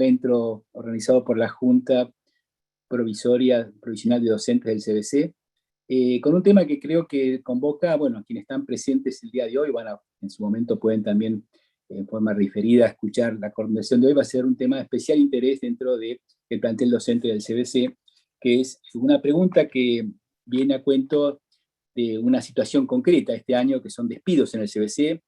encuentro organizado por la Junta Provisional de Docentes del CBC, con un tema que creo que convoca, bueno, a quienes están presentes el día de hoy, bueno, en su momento pueden también, en forma referida, escuchar la conversación de hoy. Va a ser un tema de especial interés dentro del plantel docente del CBC, que es una pregunta que viene a cuento de una situación concreta este año, que son despidos en el CBC,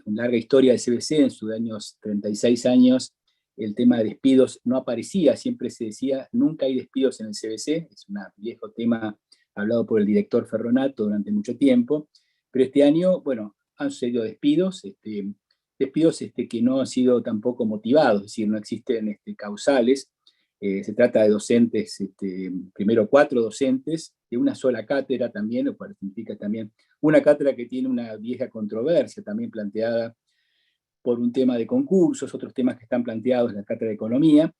una larga historia del CBC, en sus años, 36 años, el tema de despidos no aparecía, siempre se decía, nunca hay despidos en el CBC, es un viejo tema hablado por el director Ferronato durante mucho tiempo, pero este año, bueno, han sucedido despidos, despidos que no han sido tampoco motivados, es decir, no existen causales. Se trata de docentes, primero 4 docentes, de una sola cátedra también, lo cual significa también una cátedra que tiene una vieja controversia también planteada por un tema de concursos, otros temas que están planteados en la cátedra de Economía,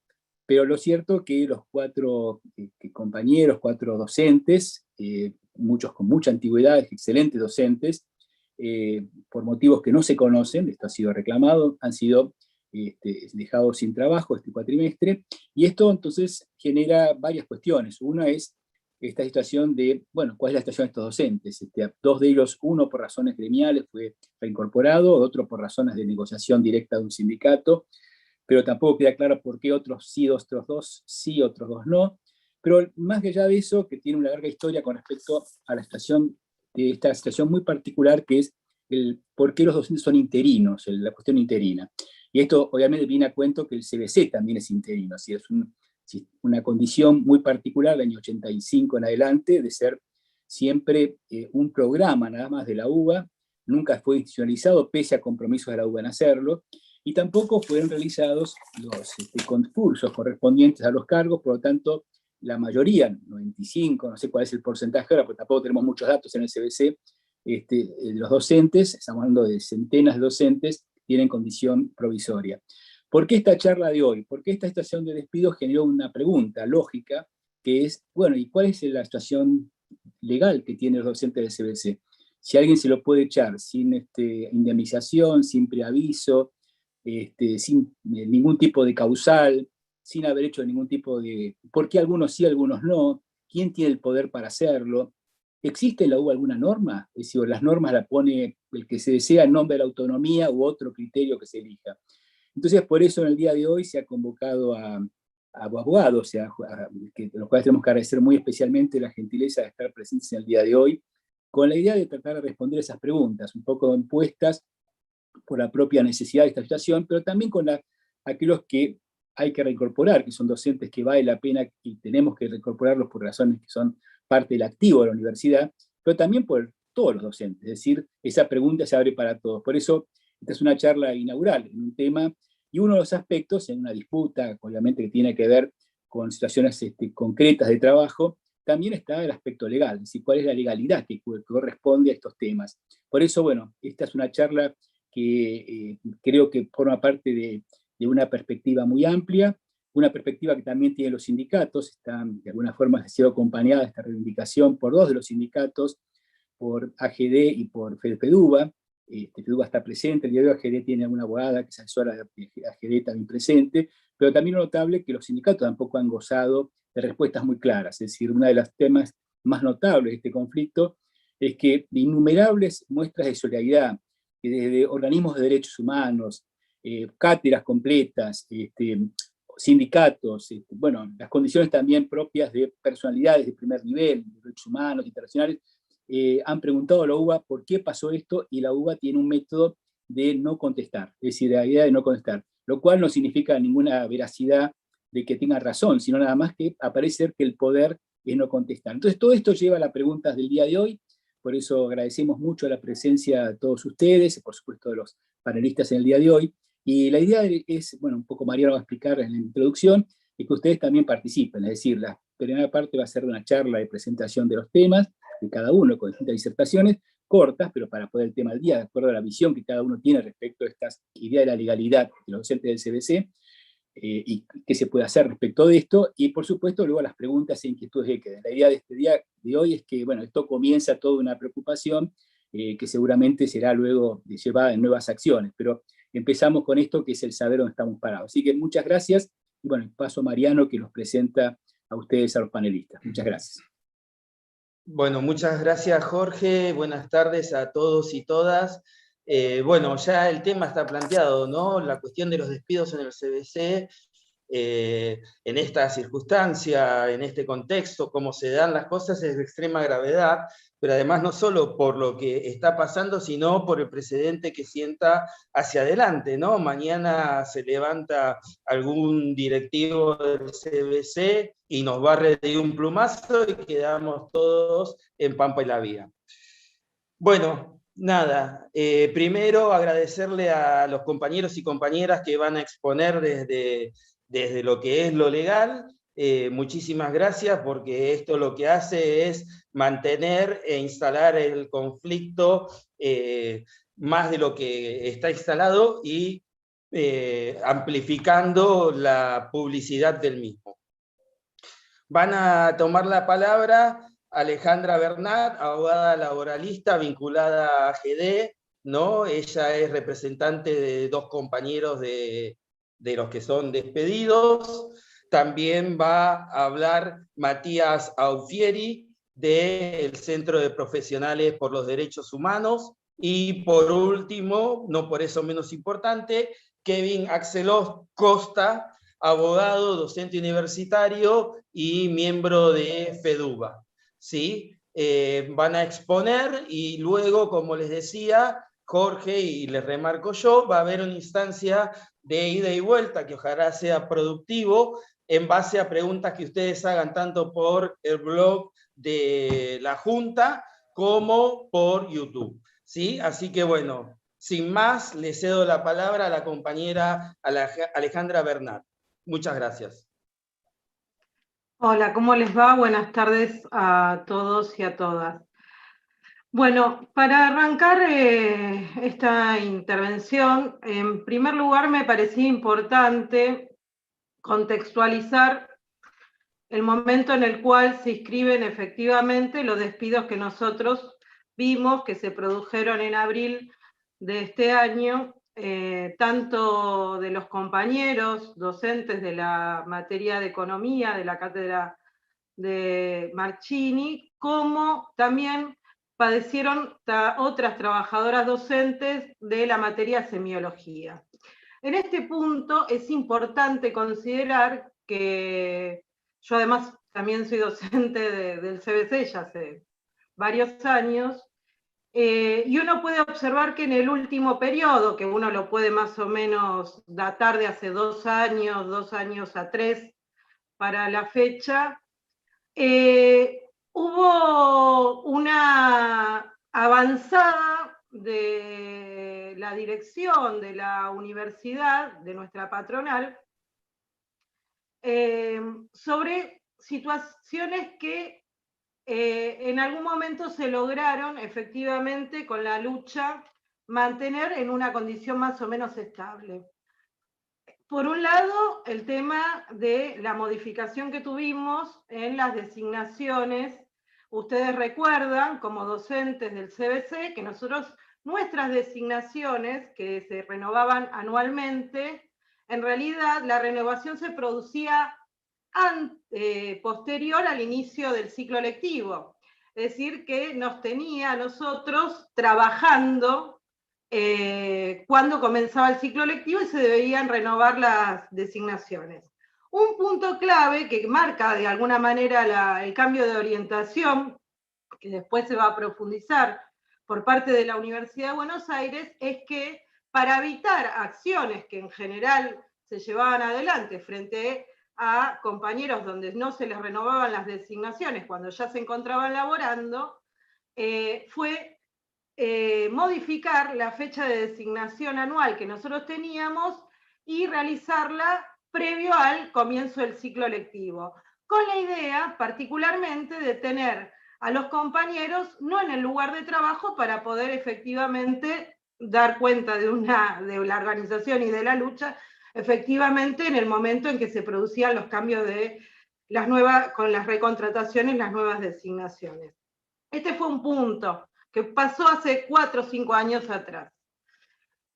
pero lo cierto es que los 4 compañeros, 4 docentes, muchos con mucha antigüedad, excelentes docentes, por motivos que no se conocen, esto ha sido reclamado, han sido dejados sin trabajo este cuatrimestre, y esto entonces genera varias cuestiones. Una es esta situación de, bueno, ¿cuál es la situación de estos docentes? 2 de ellos, uno por razones gremiales fue reincorporado, otro por razones de negociación directa de un sindicato, pero tampoco queda claro por qué otros sí, otros 2 sí, otros 2 no. Pero más allá de eso, que tiene una larga historia con respecto a la situación, de esta situación muy particular, que es el por qué los docentes son interinos, la cuestión interina. Y esto obviamente viene a cuento que el CBC también es interino, así es una condición muy particular del año 85 en adelante, de ser siempre un programa nada más de la UBA, nunca fue institucionalizado, pese a compromisos de la UBA en hacerlo, y tampoco fueron realizados los concursos correspondientes a los cargos, por lo tanto, la mayoría, 95, no sé cuál es el porcentaje ahora, porque tampoco tenemos muchos datos en el CBC, los docentes, estamos hablando de centenas de docentes, tienen condición provisoria. ¿Por qué esta charla de hoy? Porque esta situación de despido generó una pregunta lógica, que es, bueno, ¿y cuál es la situación legal que tienen los docentes del CBC? Si alguien se lo puede echar sin indemnización, sin preaviso, sin ningún tipo de causal, sin haber hecho ningún tipo de... ¿Por qué algunos sí, algunos no? ¿Quién tiene el poder para hacerlo? ¿Existe en la UBA alguna norma? Es decir, las normas las pone el que se desea en nombre de la autonomía u otro criterio que se elija. Entonces, por eso en el día de hoy se ha convocado a abogados, los cuales tenemos que agradecer muy especialmente la gentileza de estar presentes en el día de hoy, con la idea de tratar de responder esas preguntas, un poco impuestas por la propia necesidad de esta situación, pero también con aquellos que hay que reincorporar, que son docentes que vale la pena y tenemos que reincorporarlos por razones que son parte del activo de la universidad, pero también por todos los docentes. Es decir, esa pregunta se abre para todos. Por eso, esta es una charla inaugural en un tema, y uno de los aspectos, en una disputa, obviamente, que tiene que ver con situaciones concretas de trabajo, también está el aspecto legal, es decir, cuál es la legalidad que corresponde a estos temas. Por eso, bueno, esta es una charla que creo que forma parte de una perspectiva muy amplia, una perspectiva que también tienen los sindicatos, están de alguna forma ha sido acompañada esta reivindicación por 2 de los sindicatos, por AGD y por FEDUBA. FEDUBA está presente, el día de hoy AGD tiene una abogada que es asesora de AGD también presente, pero también es notable que los sindicatos tampoco han gozado de respuestas muy claras, es decir, uno de los temas más notables de este conflicto es que de innumerables muestras de solidaridad, que desde organismos de derechos humanos, cátedras completas, sindicatos, bueno, las condiciones también propias de personalidades de primer nivel, de derechos humanos, internacionales, han preguntado a la UBA por qué pasó esto, y la UBA tiene un método de no contestar, es decir, la idea de no contestar, lo cual no significa ninguna veracidad de que tenga razón, sino nada más que aparece que el poder es no contestar. Entonces, todo esto lleva a las preguntas del día de hoy, por eso agradecemos mucho la presencia de todos ustedes, por supuesto de los panelistas en el día de hoy, y la idea es, bueno, un poco María lo va a explicar en la introducción, y que ustedes también participen, es decir, la primera parte va a ser una charla de presentación de los temas, de cada uno, con distintas disertaciones, cortas, pero para poder el tema del día, de acuerdo a la visión que cada uno tiene respecto a estas ideas de la legalidad de los docentes del CBC, y qué se puede hacer respecto de esto, y por supuesto luego las preguntas e inquietudes que queden. La idea de este día de hoy es que, bueno, esto comienza toda una preocupación que seguramente será luego llevada en nuevas acciones, pero empezamos con esto que es el saber dónde estamos parados. Así que muchas gracias, y bueno, paso a Mariano que los presenta a ustedes, a los panelistas. Muchas gracias. Bueno, muchas gracias Jorge, buenas tardes a todos y todas. Bueno, ya el tema está planteado, ¿no? La cuestión de los despidos en el CBC, en esta circunstancia, en este contexto, cómo se dan las cosas, es de extrema gravedad, pero además no solo por lo que está pasando, sino por el precedente que sienta hacia adelante, ¿no? Mañana se levanta algún directivo del CBC y nos barre de un plumazo y quedamos todos en Pampa y la Vía. Bueno, nada, primero agradecerle a los compañeros y compañeras que van a exponer desde lo que es lo legal. Muchísimas gracias, porque esto lo que hace es mantener e instalar el conflicto más de lo que está instalado y amplificando la publicidad del mismo. Van a tomar la palabra Alejandra Bernat, abogada laboralista vinculada a AGD, ¿no? Ella es representante de 2 compañeros de los que son despedidos. También va a hablar Matías Aufieri, del Centro de Profesionales por los Derechos Humanos. Y por último, no por eso menos importante, Kevin Axelos Costa, abogado, docente universitario y miembro de FEDUBA. ¿Sí? Van a exponer y luego, como les decía Jorge, y les remarco yo, va a haber una instancia de ida y vuelta que ojalá sea productivo en base a preguntas que ustedes hagan tanto por el blog de la Junta como por YouTube. ¿Sí? Así que bueno, sin más, le cedo la palabra a la compañera Alejandra Bernat. Muchas gracias. Hola, ¿cómo les va? Buenas tardes a todos y a todas. Bueno, para arrancar esta intervención, en primer lugar me parecía importante contextualizar el momento en el cual se inscriben efectivamente los despidos que nosotros vimos que se produjeron en abril de este año, tanto de los compañeros docentes de la materia de economía de la cátedra de Marchini, como también padecieron otras trabajadoras docentes de la materia semiología. En este punto es importante considerar que yo además también soy docente del CBC ya hace varios años, y uno puede observar que en el último periodo, que uno lo puede más o menos datar de hace 2 años a 3 para la fecha, hubo una avanzada de la dirección de la universidad, de nuestra patronal, sobre situaciones que en algún momento se lograron efectivamente con la lucha mantener en una condición más o menos estable. Por un lado, el tema de la modificación que tuvimos en las designaciones. Ustedes recuerdan, como docentes del CBC, que nosotros, nuestras designaciones, que se renovaban anualmente, en realidad la renovación se producía posterior al inicio del ciclo lectivo. Es decir, que nos tenía a nosotros trabajando cuando comenzaba el ciclo lectivo y se debían renovar las designaciones. Un punto clave que marca de alguna manera el cambio de orientación, que después se va a profundizar por parte de la Universidad de Buenos Aires, es que para evitar acciones que en general se llevaban adelante frente a compañeros donde no se les renovaban las designaciones cuando ya se encontraban laborando, fue modificar la fecha de designación anual que nosotros teníamos y realizarla previo al comienzo del ciclo lectivo, con la idea particularmente de tener a los compañeros no en el lugar de trabajo para poder efectivamente dar cuenta de la organización y de la lucha, efectivamente en el momento en que se producían los cambios de las nuevas, con las recontrataciones, las nuevas designaciones. Este fue un punto que pasó hace 4 o 5 años atrás.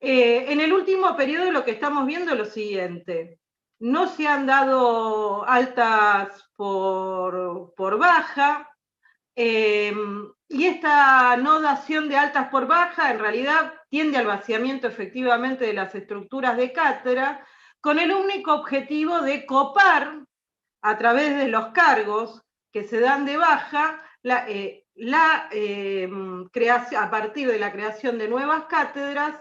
En el último periodo lo que estamos viendo es lo siguiente. No se han dado altas por baja, y esta no dación de altas por baja en realidad tiende al vaciamiento efectivamente de las estructuras de cátedra, con el único objetivo de copar a través de los cargos que se dan de baja creación, a partir de la creación de nuevas cátedras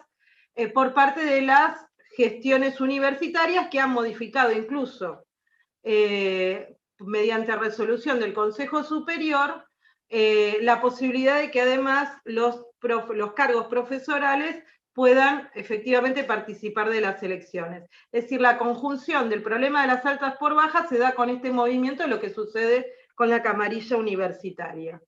por parte de las gestiones universitarias que han modificado incluso mediante resolución del Consejo Superior la posibilidad de que además los cargos profesorales puedan efectivamente participar de las elecciones. Es decir, la conjunción del problema de las altas por bajas se da con este movimiento, lo que sucede con la camarilla universitaria.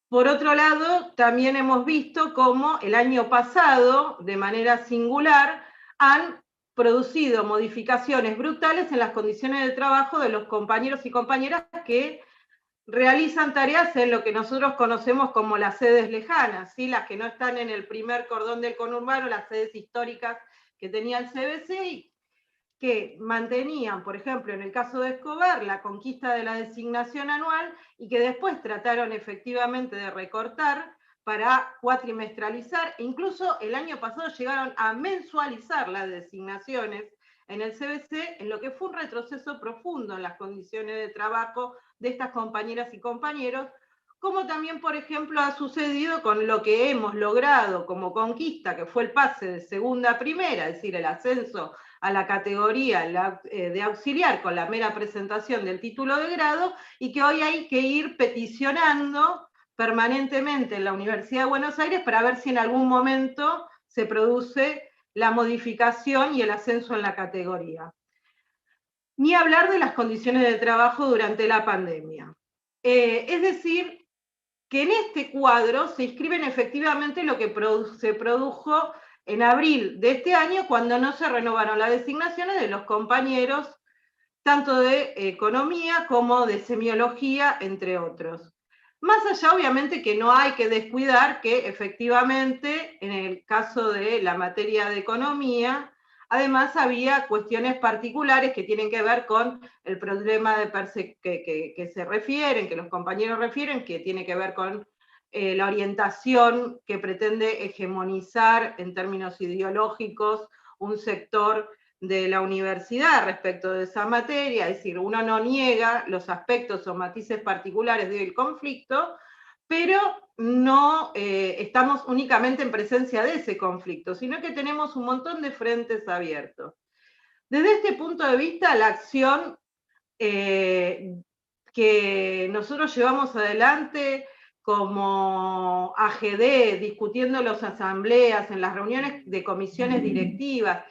Por otro lado, también hemos visto cómo el año pasado, de manera singular, han producido modificaciones brutales en las condiciones de trabajo de los compañeros y compañeras que realizan tareas en lo que nosotros conocemos como las sedes lejanas, ¿sí? Las que no están en el primer cordón del conurbano, las sedes históricas que tenía el CBC, y que mantenían, por ejemplo, en el caso de Escobar, la conquista de la designación anual, y que después trataron efectivamente de recortar para cuatrimestralizar, incluso el año pasado llegaron a mensualizar las designaciones en el CBC, en lo que fue un retroceso profundo en las condiciones de trabajo de estas compañeras y compañeros, como también, por ejemplo, ha sucedido con lo que hemos logrado como conquista, que fue el pase de segunda a primera, es decir, el ascenso a la categoría de auxiliar con la mera presentación del título de grado, y que hoy hay que ir peticionando permanentemente en la Universidad de Buenos Aires para ver si en algún momento se produce la modificación y el ascenso en la categoría. Ni hablar de las condiciones de trabajo durante la pandemia. Es decir, que en este cuadro se inscriben efectivamente lo que se produjo en abril de este año, cuando no se renovaron las designaciones de los compañeros, tanto de economía como de semiología, entre otros. Más allá, obviamente, que no hay que descuidar que efectivamente, en el caso de la materia de economía, además había cuestiones particulares que tienen que ver con el problema de que se refieren, que los compañeros refieren, que tiene que ver con la orientación que pretende hegemonizar en términos ideológicos un sector de la universidad respecto de esa materia, es decir, uno no niega los aspectos o matices particulares del conflicto, pero no estamos únicamente en presencia de ese conflicto, sino que tenemos un montón de frentes abiertos. Desde este punto de vista, la acción que nosotros llevamos adelante como AGD, discutiendo las asambleas, en las reuniones de comisiones directivas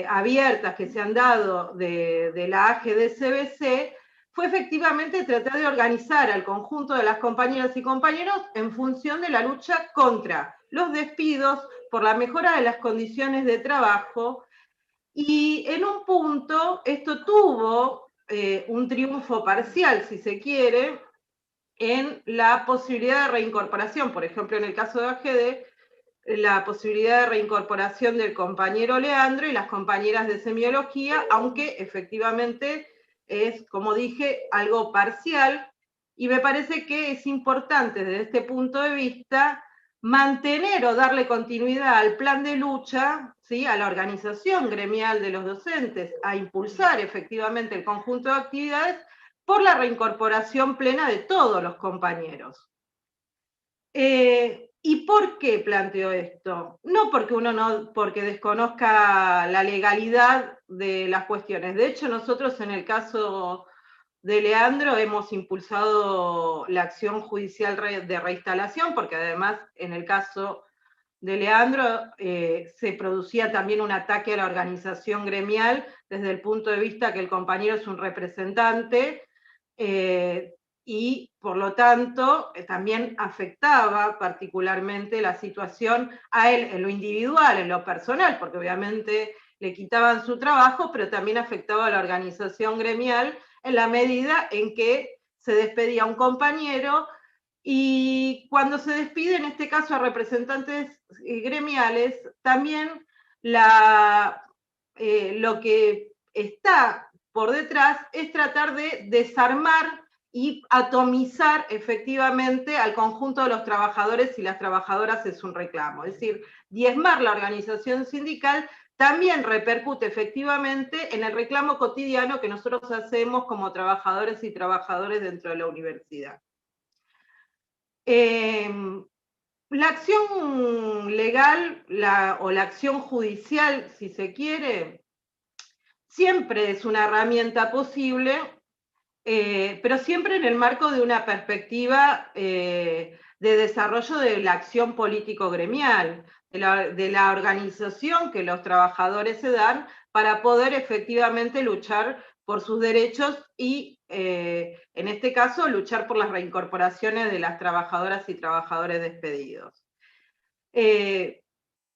abiertas que se han dado de la AGD-CBC, fue efectivamente tratar de organizar al conjunto de las compañeras y compañeros en función de la lucha contra los despidos, por la mejora de las condiciones de trabajo, y en un punto esto tuvo un triunfo parcial, si se quiere, en la posibilidad de reincorporación, por ejemplo, en el caso de AGD, la posibilidad de reincorporación del compañero Leandro y las compañeras de semiología, aunque efectivamente es, como dije, algo parcial, y me parece que es importante desde este punto de vista mantener o darle continuidad al plan de lucha, ¿sí? A la organización gremial de los docentes, a impulsar efectivamente el conjunto de actividades por la reincorporación plena de todos los compañeros. ¿Y por qué planteo esto? No porque desconozca la legalidad de las cuestiones. De hecho, nosotros en el caso de Leandro hemos impulsado la acción judicial de reinstalación, porque además en el caso de Leandro se producía también un ataque a la organización gremial desde el punto de vista que el compañero es un representante, y por lo tanto también afectaba particularmente la situación a él en lo individual, en lo personal, porque obviamente le quitaban su trabajo, pero también afectaba a la organización gremial en la medida en que se despedía a un compañero Y cuando se despide, en este caso a representantes gremiales, también lo que está por detrás es tratar de desarmar y atomizar efectivamente al conjunto de los trabajadores y las trabajadoras es un reclamo. Es decir, diezmar la organización sindical también repercute efectivamente en el reclamo cotidiano que nosotros hacemos como trabajadores y trabajadores dentro de la universidad. La acción legal o la acción judicial, si se quiere, siempre es una herramienta posible, pero siempre en el marco de una perspectiva de desarrollo de la acción político-gremial, de la organización que los trabajadores se dan para poder efectivamente luchar por sus derechos y, en este caso, luchar por las reincorporaciones de las trabajadoras y trabajadores despedidos.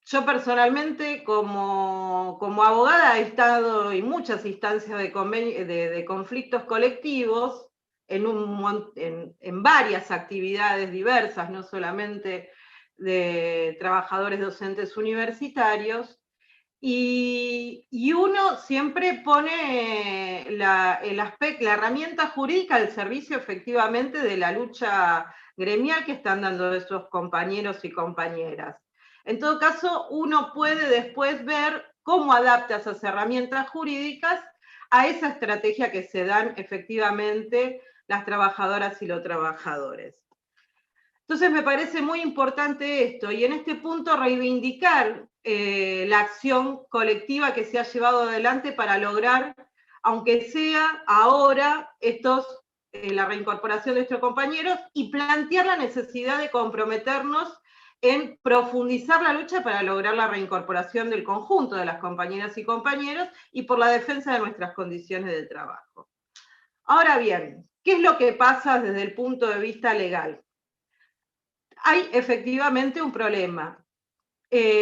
Yo personalmente, como abogada, he estado en muchas instancias de conflictos colectivos, en varias actividades diversas, no solamente de trabajadores docentes universitarios, y uno siempre pone la herramienta jurídica al servicio efectivamente de la lucha gremial que están dando esos compañeros y compañeras. En todo caso, uno puede después ver cómo adapta esas herramientas jurídicas a esa estrategia que se dan efectivamente las trabajadoras y los trabajadores. Entonces me parece muy importante esto, y en este punto reivindicar la acción colectiva que se ha llevado adelante para lograr, aunque sea ahora, la reincorporación de estos compañeros, y plantear la necesidad de comprometernos en profundizar la lucha para lograr la reincorporación del conjunto de las compañeras y compañeros y por la defensa de nuestras condiciones de trabajo. Ahora bien, ¿qué es lo que pasa desde el punto de vista legal? Hay efectivamente un problema.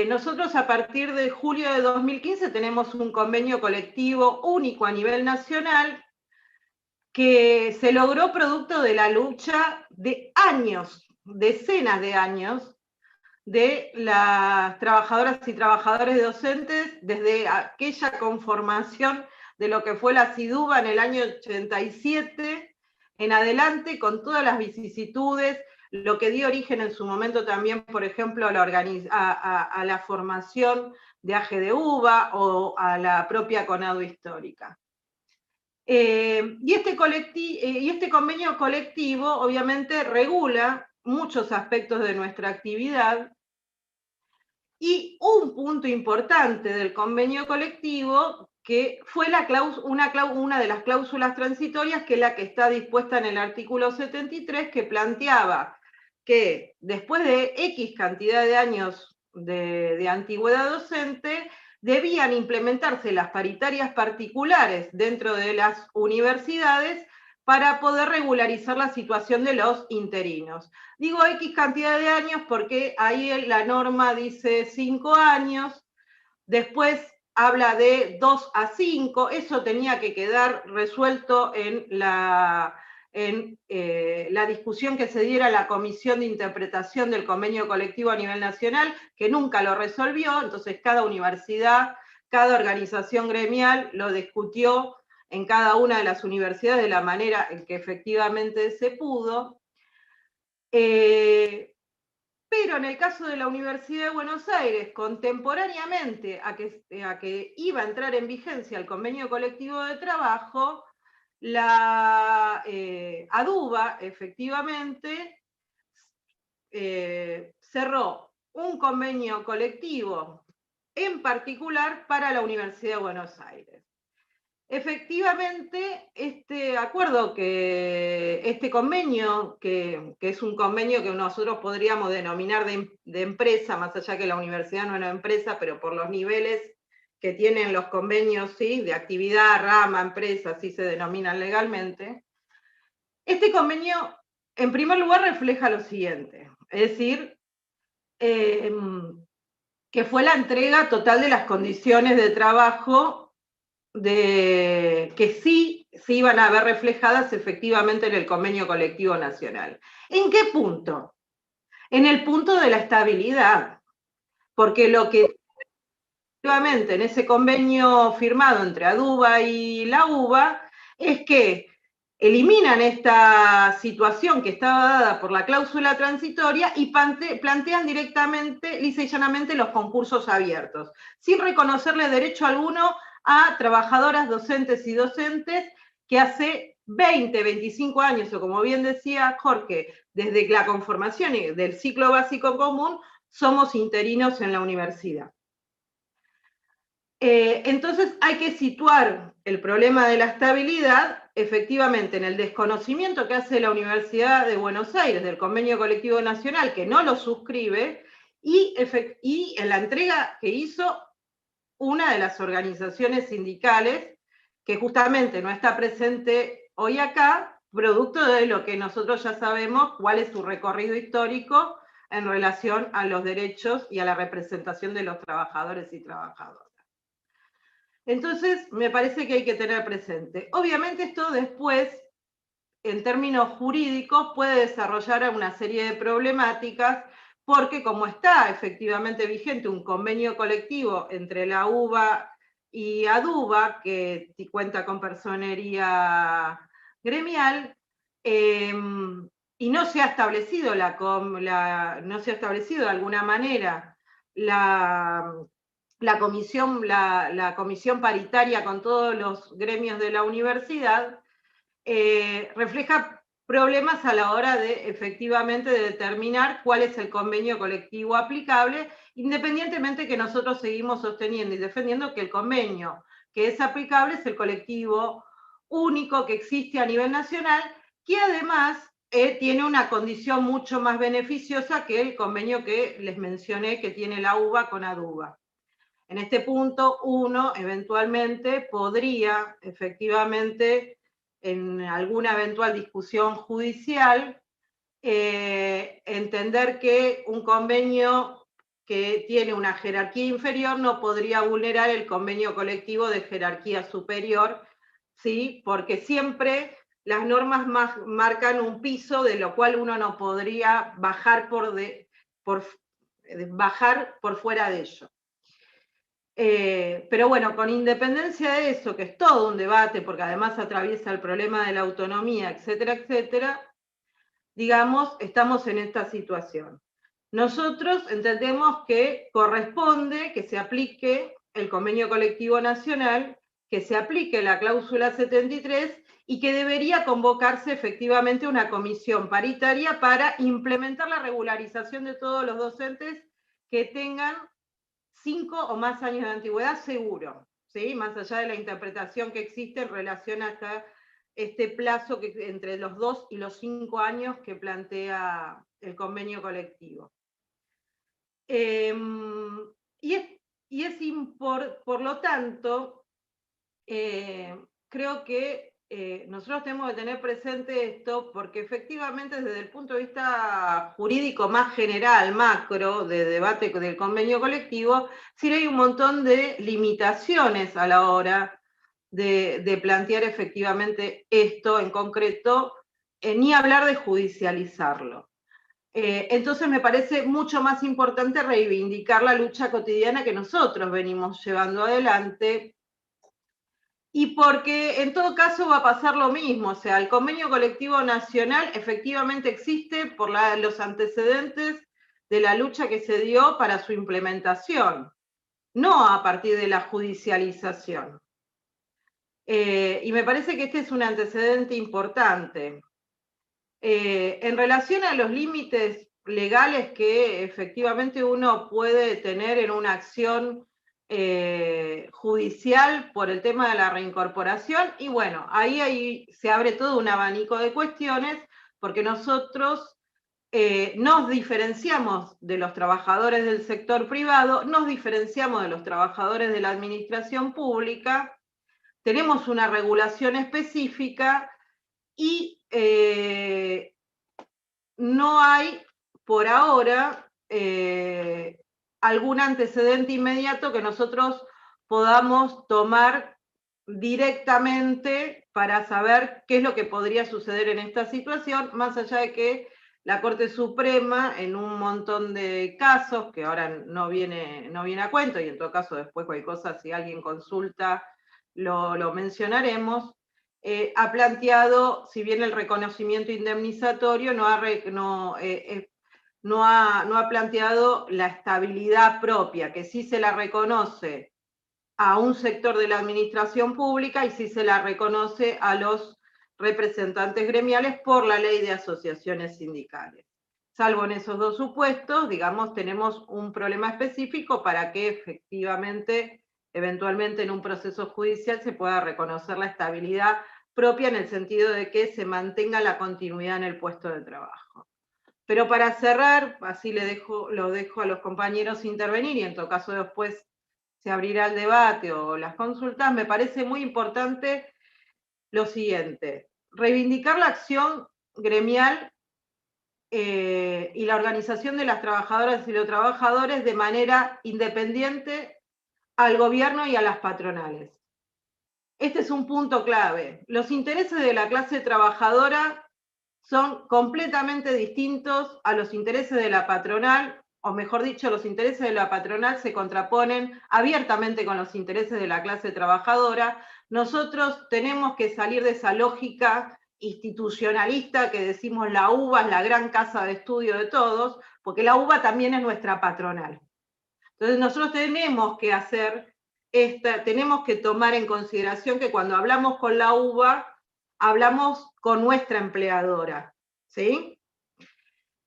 Nosotros a partir de julio de 2015 tenemos un convenio colectivo único a nivel nacional que se logró producto de la lucha de años, decenas de años, de las trabajadoras y trabajadores docentes desde aquella conformación de lo que fue la CIDUBA en el año 87 en adelante, con todas las vicisitudes, lo que dio origen en su momento también, por ejemplo, a la formación de AGDUBA o a la propia CONADO histórica. Y este convenio colectivo obviamente regula muchos aspectos de nuestra actividad, y un punto importante del convenio colectivo que fue una de las cláusulas transitorias, que es la que está dispuesta en el artículo 73, que planteaba que después de X cantidad de años de antigüedad docente, debían implementarse las paritarias particulares dentro de las universidades para poder regularizar la situación de los interinos. Digo X cantidad de años porque ahí la norma dice 5 años, después habla de 2 a 5, eso tenía que quedar resuelto en la discusión que se diera a la Comisión de Interpretación del Convenio Colectivo a nivel nacional, que nunca lo resolvió, entonces cada universidad, cada organización gremial lo discutió en cada una de las universidades de la manera en que efectivamente se pudo. Pero en el caso de la Universidad de Buenos Aires, contemporáneamente a que iba a entrar en vigencia el convenio colectivo de trabajo, la ADUBA efectivamente cerró un convenio colectivo en particular para la Universidad de Buenos Aires. Efectivamente, este convenio, que es un convenio que nosotros podríamos denominar de empresa, más allá que la universidad no es una empresa, pero por los niveles que tienen los convenios, ¿sí?, de actividad, rama, empresa, así se denominan legalmente. Este convenio, en primer lugar, refleja lo siguiente, es decir, que fue la entrega total de las condiciones de trabajo que sí se iban a ver reflejadas efectivamente en el convenio colectivo nacional. ¿En qué punto? En el punto de la estabilidad, porque lo que efectivamente en ese convenio firmado entre ADUBA y la UBA es que eliminan esta situación que estaba dada por la cláusula transitoria y plantean directamente, lisa y llanamente, los concursos abiertos, sin reconocerle derecho alguno a trabajadoras docentes y docentes que hace 20, 25 años, o como bien decía Jorge, desde la conformación del ciclo básico común, somos interinos en la universidad. Entonces hay que situar el problema de la estabilidad efectivamente en el desconocimiento que hace la Universidad de Buenos Aires del Convenio Colectivo Nacional, que no lo suscribe, y en la entrega que hizo una de las organizaciones sindicales, que justamente no está presente hoy acá, producto de lo que nosotros ya sabemos, cuál es su recorrido histórico en relación a los derechos y a la representación de los trabajadores y trabajadoras. Entonces, me parece que hay que tener presente. Obviamente esto después, en términos jurídicos, puede desarrollar una serie de problemáticas, porque como está efectivamente vigente un convenio colectivo entre la UBA y ADUBA, que cuenta con personería gremial, y no se ha establecido no se ha establecido de alguna manera la comisión paritaria con todos los gremios de la universidad, refleja problemas a la hora de efectivamente de determinar cuál es el convenio colectivo aplicable, independientemente que nosotros seguimos sosteniendo y defendiendo que el convenio que es aplicable es el colectivo único que existe a nivel nacional, que además tiene una condición mucho más beneficiosa que el convenio que les mencioné que tiene la UBA con ADUBA. En este punto, uno eventualmente podría, efectivamente, en alguna eventual discusión judicial, entender que un convenio que tiene una jerarquía inferior no podría vulnerar el convenio colectivo de jerarquía superior, ¿sí? Porque siempre las normas marcan un piso de lo cual uno no podría bajar bajar por fuera de ello. Pero bueno, con independencia de eso, que es todo un debate, porque además atraviesa el problema de la autonomía, etcétera, etcétera, digamos, estamos en esta situación. Nosotros entendemos que corresponde que se aplique el convenio colectivo nacional, que se aplique la cláusula 73 y que debería convocarse efectivamente una comisión paritaria para implementar la regularización de todos los docentes que tengan 5 o más años de antigüedad seguro, ¿sí? Más allá de la interpretación que existe en relación a este plazo que entre los 2 y los 5 años que plantea el convenio colectivo. Por lo tanto, creo que nosotros tenemos que tener presente esto porque efectivamente desde el punto de vista jurídico más general, macro, de debate del convenio colectivo, sí hay un montón de limitaciones a la hora de plantear efectivamente esto en concreto, ni hablar de judicializarlo. Entonces me parece mucho más importante reivindicar la lucha cotidiana que nosotros venimos llevando adelante, y porque en todo caso va a pasar lo mismo, o sea, el convenio colectivo nacional efectivamente existe por los antecedentes de la lucha que se dio para su implementación, no a partir de la judicialización. Y me parece que este es un antecedente importante. En relación a los límites legales que efectivamente uno puede tener en una acción judicial por el tema de la reincorporación, y bueno, ahí se abre todo un abanico de cuestiones, porque nosotros nos diferenciamos de los trabajadores del sector privado, nos diferenciamos de los trabajadores de la administración pública, tenemos una regulación específica y no hay por ahora algún antecedente inmediato que nosotros podamos tomar directamente para saber qué es lo que podría suceder en esta situación, más allá de que la Corte Suprema, en un montón de casos, que ahora no viene a cuento, y en todo caso después cualquier cosa, si alguien consulta, lo mencionaremos, ha planteado, si bien el reconocimiento indemnizatorio no ha planteado la estabilidad propia, que sí se la reconoce a un sector de la administración pública y sí se la reconoce a los representantes gremiales por la ley de asociaciones sindicales. Salvo en esos dos supuestos, digamos, tenemos un problema específico para que efectivamente, eventualmente en un proceso judicial se pueda reconocer la estabilidad propia en el sentido de que se mantenga la continuidad en el puesto de trabajo. Pero para cerrar, así lo dejo a los compañeros intervenir y en todo caso después se abrirá el debate o las consultas, me parece muy importante lo siguiente: reivindicar la acción gremial y la organización de las trabajadoras y los trabajadores de manera independiente al gobierno y a las patronales. Este es un punto clave. Los intereses de la clase trabajadora son completamente distintos a los intereses de la patronal, o mejor dicho, los intereses de la patronal se contraponen abiertamente con los intereses de la clase trabajadora. Nosotros tenemos que salir de esa lógica institucionalista que decimos la UBA es la gran casa de estudio de todos, porque la UBA también es nuestra patronal. Entonces nosotros tenemos que tomar en consideración que cuando hablamos con la UBA, hablamos con nuestra empleadora, ¿sí?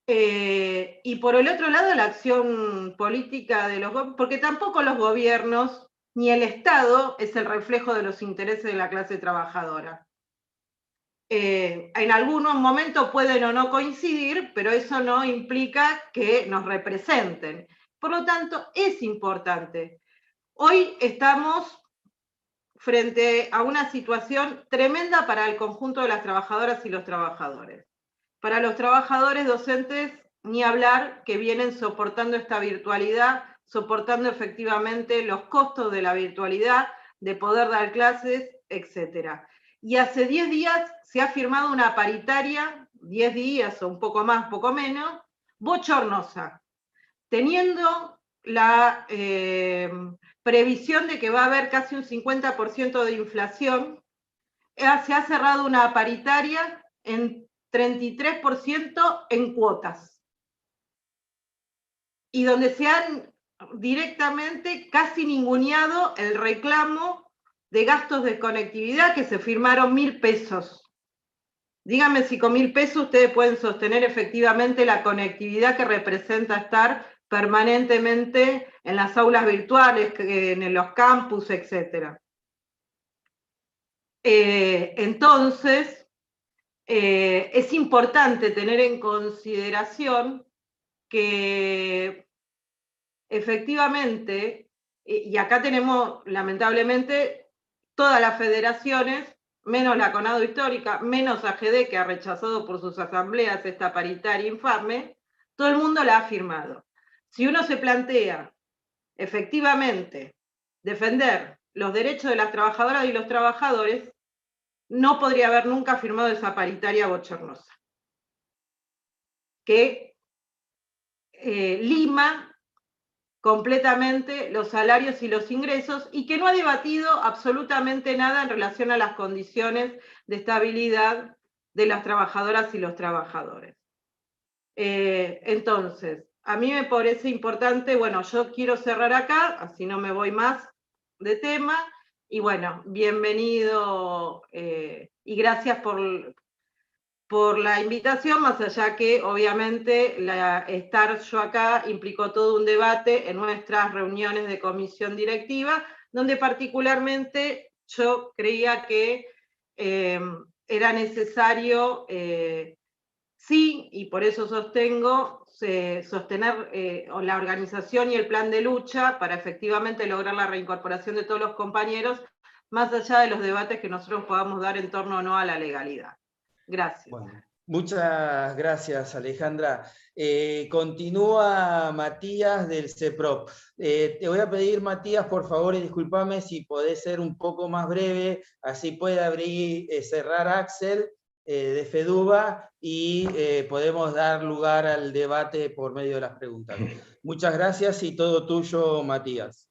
Y por el otro lado, la acción política de los gobiernos, porque tampoco los gobiernos ni el Estado es el reflejo de los intereses de la clase trabajadora. En algunos momentos pueden o no coincidir, pero eso no implica que nos representen. Por lo tanto, es importante. Hoy estamos frente a una situación tremenda para el conjunto de las trabajadoras y los trabajadores. Para los trabajadores docentes, ni hablar, que vienen soportando esta virtualidad, soportando efectivamente los costos de la virtualidad, de poder dar clases, etc. Y hace 10 días se ha firmado una paritaria, 10 días o un poco más, poco menos, bochornosa, teniendo la previsión de que va a haber casi un 50% de inflación. Se ha cerrado una paritaria en 33% en cuotas, y donde se han directamente casi ninguneado el reclamo de gastos de conectividad, que se firmaron 1.000 pesos. Díganme si con 1.000 pesos ustedes pueden sostener efectivamente la conectividad que representa estar permanentemente en las aulas virtuales, en los campus, etc. Entonces, es importante tener en consideración que efectivamente, y acá tenemos lamentablemente todas las federaciones, menos la CONADO histórica, menos AGD, que ha rechazado por sus asambleas esta paritaria infame, todo el mundo la ha firmado. Si uno se plantea efectivamente defender los derechos de las trabajadoras y los trabajadores, no podría haber nunca firmado esa paritaria bochornosa, que lima completamente los salarios y los ingresos, y que no ha debatido absolutamente nada en relación a las condiciones de estabilidad de las trabajadoras y los trabajadores. Entonces, a mí me parece importante, bueno, yo quiero cerrar acá, así no me voy más de tema, y bueno, bienvenido y gracias por la invitación, más allá que obviamente estar yo acá implicó todo un debate en nuestras reuniones de comisión directiva, donde particularmente yo creía que era necesario, sí, y por eso sostengo, sostener la organización y el plan de lucha para efectivamente lograr la reincorporación de todos los compañeros, más allá de los debates que nosotros podamos dar en torno o no a la legalidad. Gracias. Bueno, muchas gracias, Alejandra. Continúa Matías del CEPROP. Te voy a pedir, Matías, por favor, y discúlpame si podés ser un poco más breve, así puede abrir, cerrar Axel de FEDUBA y podemos dar lugar al debate por medio de las preguntas. Muchas gracias y todo tuyo, Matías.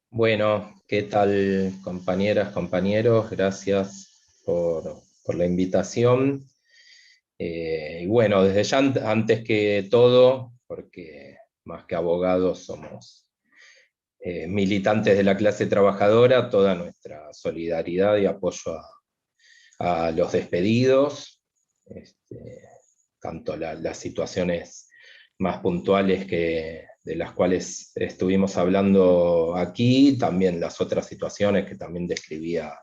Bueno, ¿qué tal, compañeras, compañeros? Gracias por la invitación. Y bueno, desde ya, antes que todo, porque más que abogados somos militantes de la clase trabajadora, toda nuestra solidaridad y apoyo a los despedidos, tanto las situaciones más puntuales de las cuales estuvimos hablando aquí, también las otras situaciones que también describía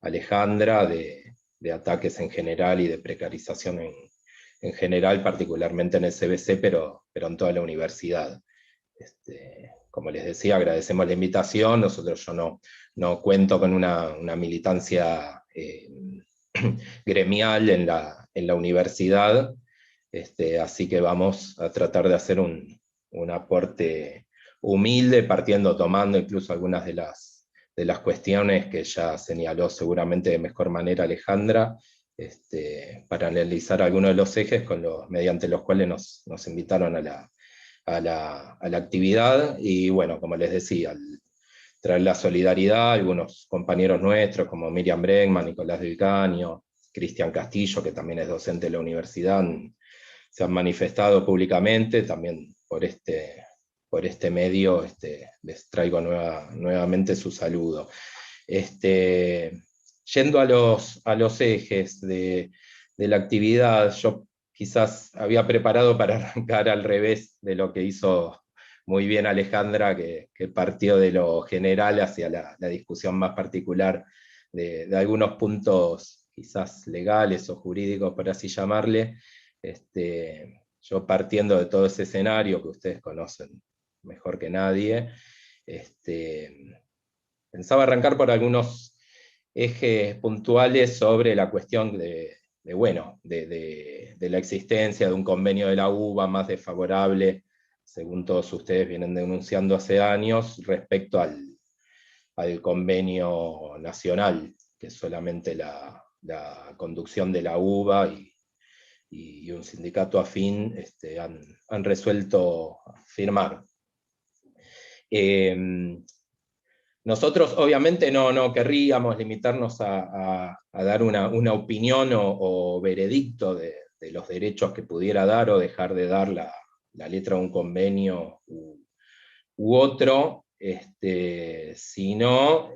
Alejandra, de ataques en general y de precarización en general, particularmente en el CBC, pero en toda la universidad. Como les decía, agradecemos la invitación. Yo no cuento con una militancia gremial en la universidad, así que vamos a tratar de hacer un aporte humilde, tomando incluso algunas de las cuestiones que ya señaló seguramente de mejor manera Alejandra, para analizar algunos de los ejes mediante los cuales nos invitaron a la actividad. Y bueno, como les decía, traer la solidaridad, algunos compañeros nuestros como Miriam Bregman, Nicolás Del Caño, Cristian Castillo, que también es docente de la universidad, se han manifestado públicamente. También por este medio les traigo nuevamente su saludo. Yendo a los ejes de la actividad, yo quizás había preparado para arrancar al revés de lo que hizo muy bien Alejandra, que partió de lo general hacia la discusión más particular de algunos puntos quizás legales o jurídicos, por así llamarle. Yo, partiendo de todo ese escenario que ustedes conocen mejor que nadie, pensaba arrancar por algunos ejes puntuales sobre la cuestión de la existencia de un convenio de la UBA más desfavorable, según todos ustedes vienen denunciando hace años, respecto al convenio nacional, que es solamente la conducción de la UBA y un sindicato afín han resuelto firmar. Nosotros obviamente no querríamos limitarnos a dar una opinión o veredicto de los derechos que pudiera dar o dejar de dar la letra de un convenio u otro, sino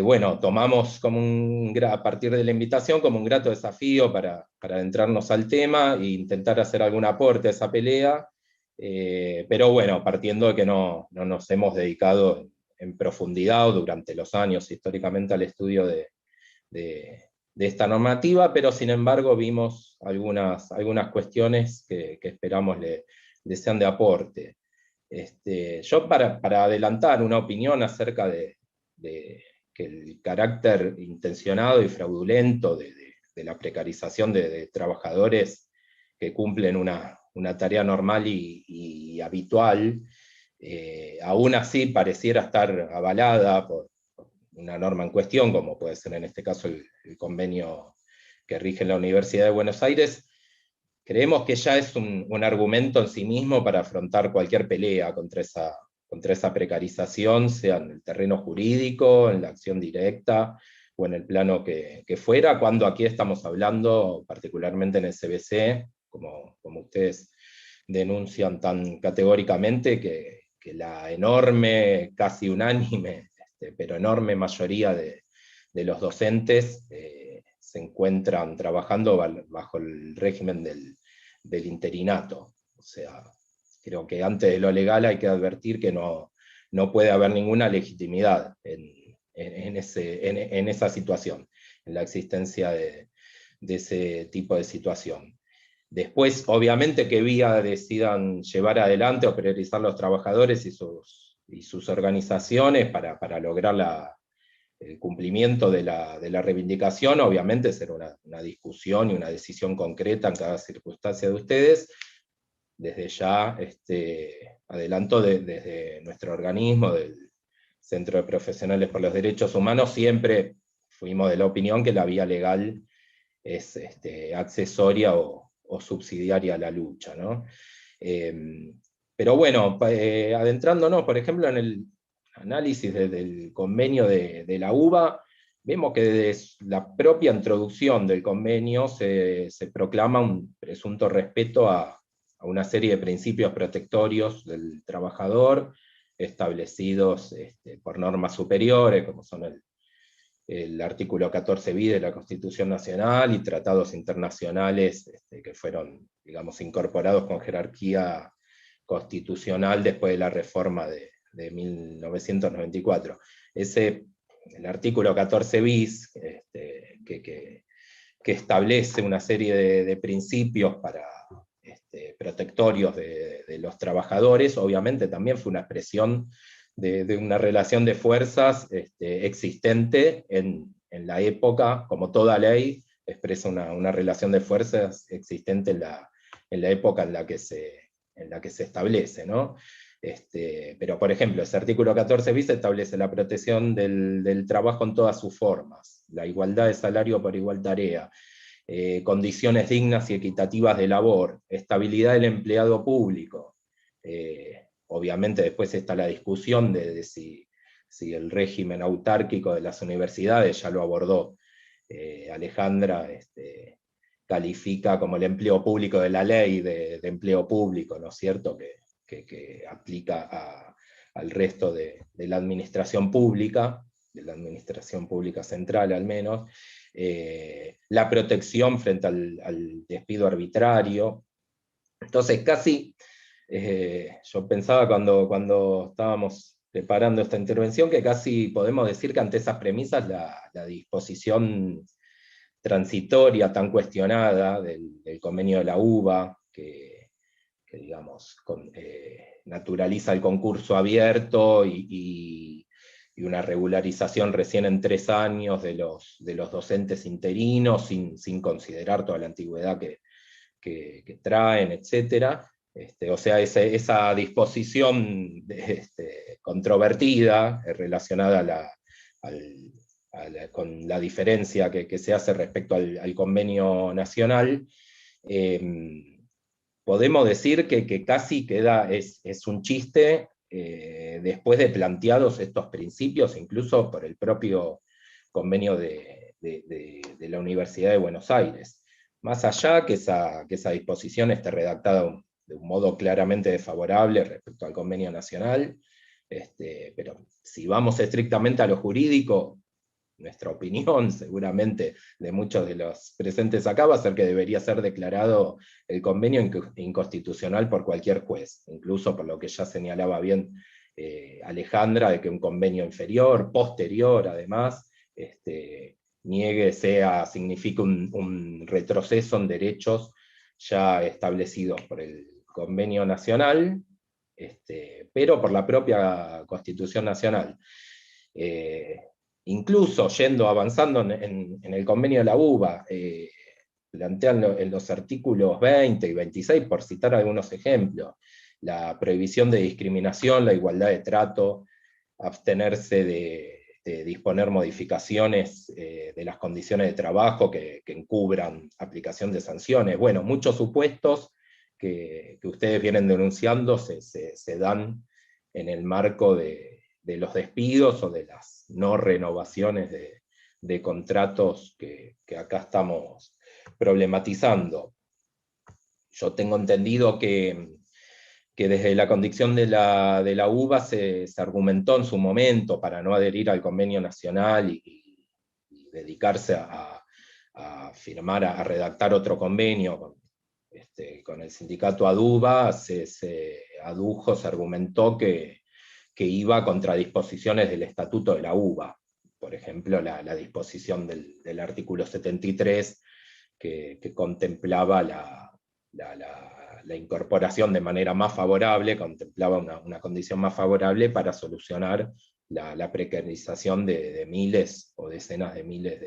bueno, tomamos a partir de la invitación como un grato desafío para adentrarnos al tema e intentar hacer algún aporte a esa pelea, pero bueno, partiendo de que no nos hemos dedicado en profundidad durante los años históricamente al estudio de esta normativa, pero sin embargo vimos algunas cuestiones que esperamos le sean de aporte. Yo, para adelantar una opinión acerca de que el carácter intencionado y fraudulento de la precarización de trabajadores que cumplen una tarea normal y habitual, aún así pareciera estar avalada por una norma en cuestión, como puede ser en este caso el convenio que rige la Universidad de Buenos Aires. Creemos que ya es un argumento en sí mismo para afrontar cualquier pelea contra esa precarización, sea en el terreno jurídico, en la acción directa, o en el plano que fuera, cuando aquí estamos hablando, particularmente en el CBC, como ustedes denuncian tan categóricamente, que la enorme, casi unánime, pero enorme mayoría de los docentes se encuentran trabajando bajo el régimen del interinato. O sea, creo que antes de lo legal hay que advertir que no puede haber ninguna legitimidad en esa situación, en la existencia de ese tipo de situación. Después, obviamente, qué vía decidan llevar adelante o priorizar los trabajadores y sus organizaciones para lograr el cumplimiento de la reivindicación, obviamente será una discusión y una decisión concreta en cada circunstancia de ustedes. Desde ya adelanto desde nuestro organismo, del Centro de Profesionales por los Derechos Humanos, siempre fuimos de la opinión que la vía legal es accesoria o subsidiaria a la lucha, ¿no? Pero bueno, adentrándonos, por ejemplo, en el análisis del convenio de la UBA, vemos que desde la propia introducción del convenio se proclama un presunto respeto a una serie de principios protectorios del trabajador, establecidos por normas superiores, como son el artículo 14 bis de la Constitución Nacional y tratados internacionales que fueron, digamos, incorporados con jerarquía constitucional después de la reforma de 1994. El artículo 14 bis, que establece una serie de principios protectorios de los trabajadores, obviamente también fue una expresión de una relación de fuerzas existente en la época, como toda ley expresa una relación de fuerzas existente en la época en la que se establece, ¿no? Pero, por ejemplo, ese artículo 14 bis establece la protección del trabajo en todas sus formas, la igualdad de salario por igual tarea, condiciones dignas y equitativas de labor, estabilidad del empleado público. Obviamente después está la discusión de si el régimen autárquico de las universidades, ya lo abordó Alejandra, califica como el empleo público de la ley de empleo público, ¿no es cierto?, que aplica al resto de la administración pública central al menos, la protección frente al despido arbitrario. Entonces casi, yo pensaba cuando estábamos preparando esta intervención, que casi podemos decir que ante esas premisas la disposición transitoria tan cuestionada del convenio de la UBA, que digamos, naturaliza el concurso abierto y una regularización recién en 3 años de los docentes interinos, sin considerar toda la antigüedad que traen, etc. O sea, esa disposición controvertida relacionada con la diferencia que se hace respecto al convenio nacional, podemos decir que casi es un chiste después de planteados estos principios, incluso por el propio convenio de la Universidad de Buenos Aires. Más allá que esa disposición esté redactada de un modo claramente desfavorable respecto al convenio nacional, pero si vamos estrictamente a lo jurídico, nuestra opinión, seguramente de muchos de los presentes acá, va a ser que debería ser declarado el convenio inconstitucional por cualquier juez, incluso por lo que ya señalaba bien Alejandra, de que un convenio inferior, posterior además, significa un retroceso en derechos ya establecidos por el convenio nacional, pero por la propia Constitución Nacional. Incluso avanzando en el convenio de la UBA, plantean en los artículos 20 y 26, por citar algunos ejemplos, la prohibición de discriminación, la igualdad de trato, abstenerse de disponer modificaciones de las condiciones de trabajo que encubran aplicación de sanciones. Bueno, muchos supuestos que ustedes vienen denunciando se dan en el marco de los despidos o de las no renovaciones de contratos que acá estamos problematizando. Yo tengo entendido que desde la condición de la UBA se argumentó en su momento para no adherir al convenio nacional y dedicarse a firmar, a redactar otro convenio con el sindicato ADUBA, se argumentó que iba contra disposiciones del estatuto de la UBA, por ejemplo la disposición del artículo 73 que contemplaba la incorporación de manera más favorable, contemplaba una condición más favorable para solucionar la precarización de miles o decenas de miles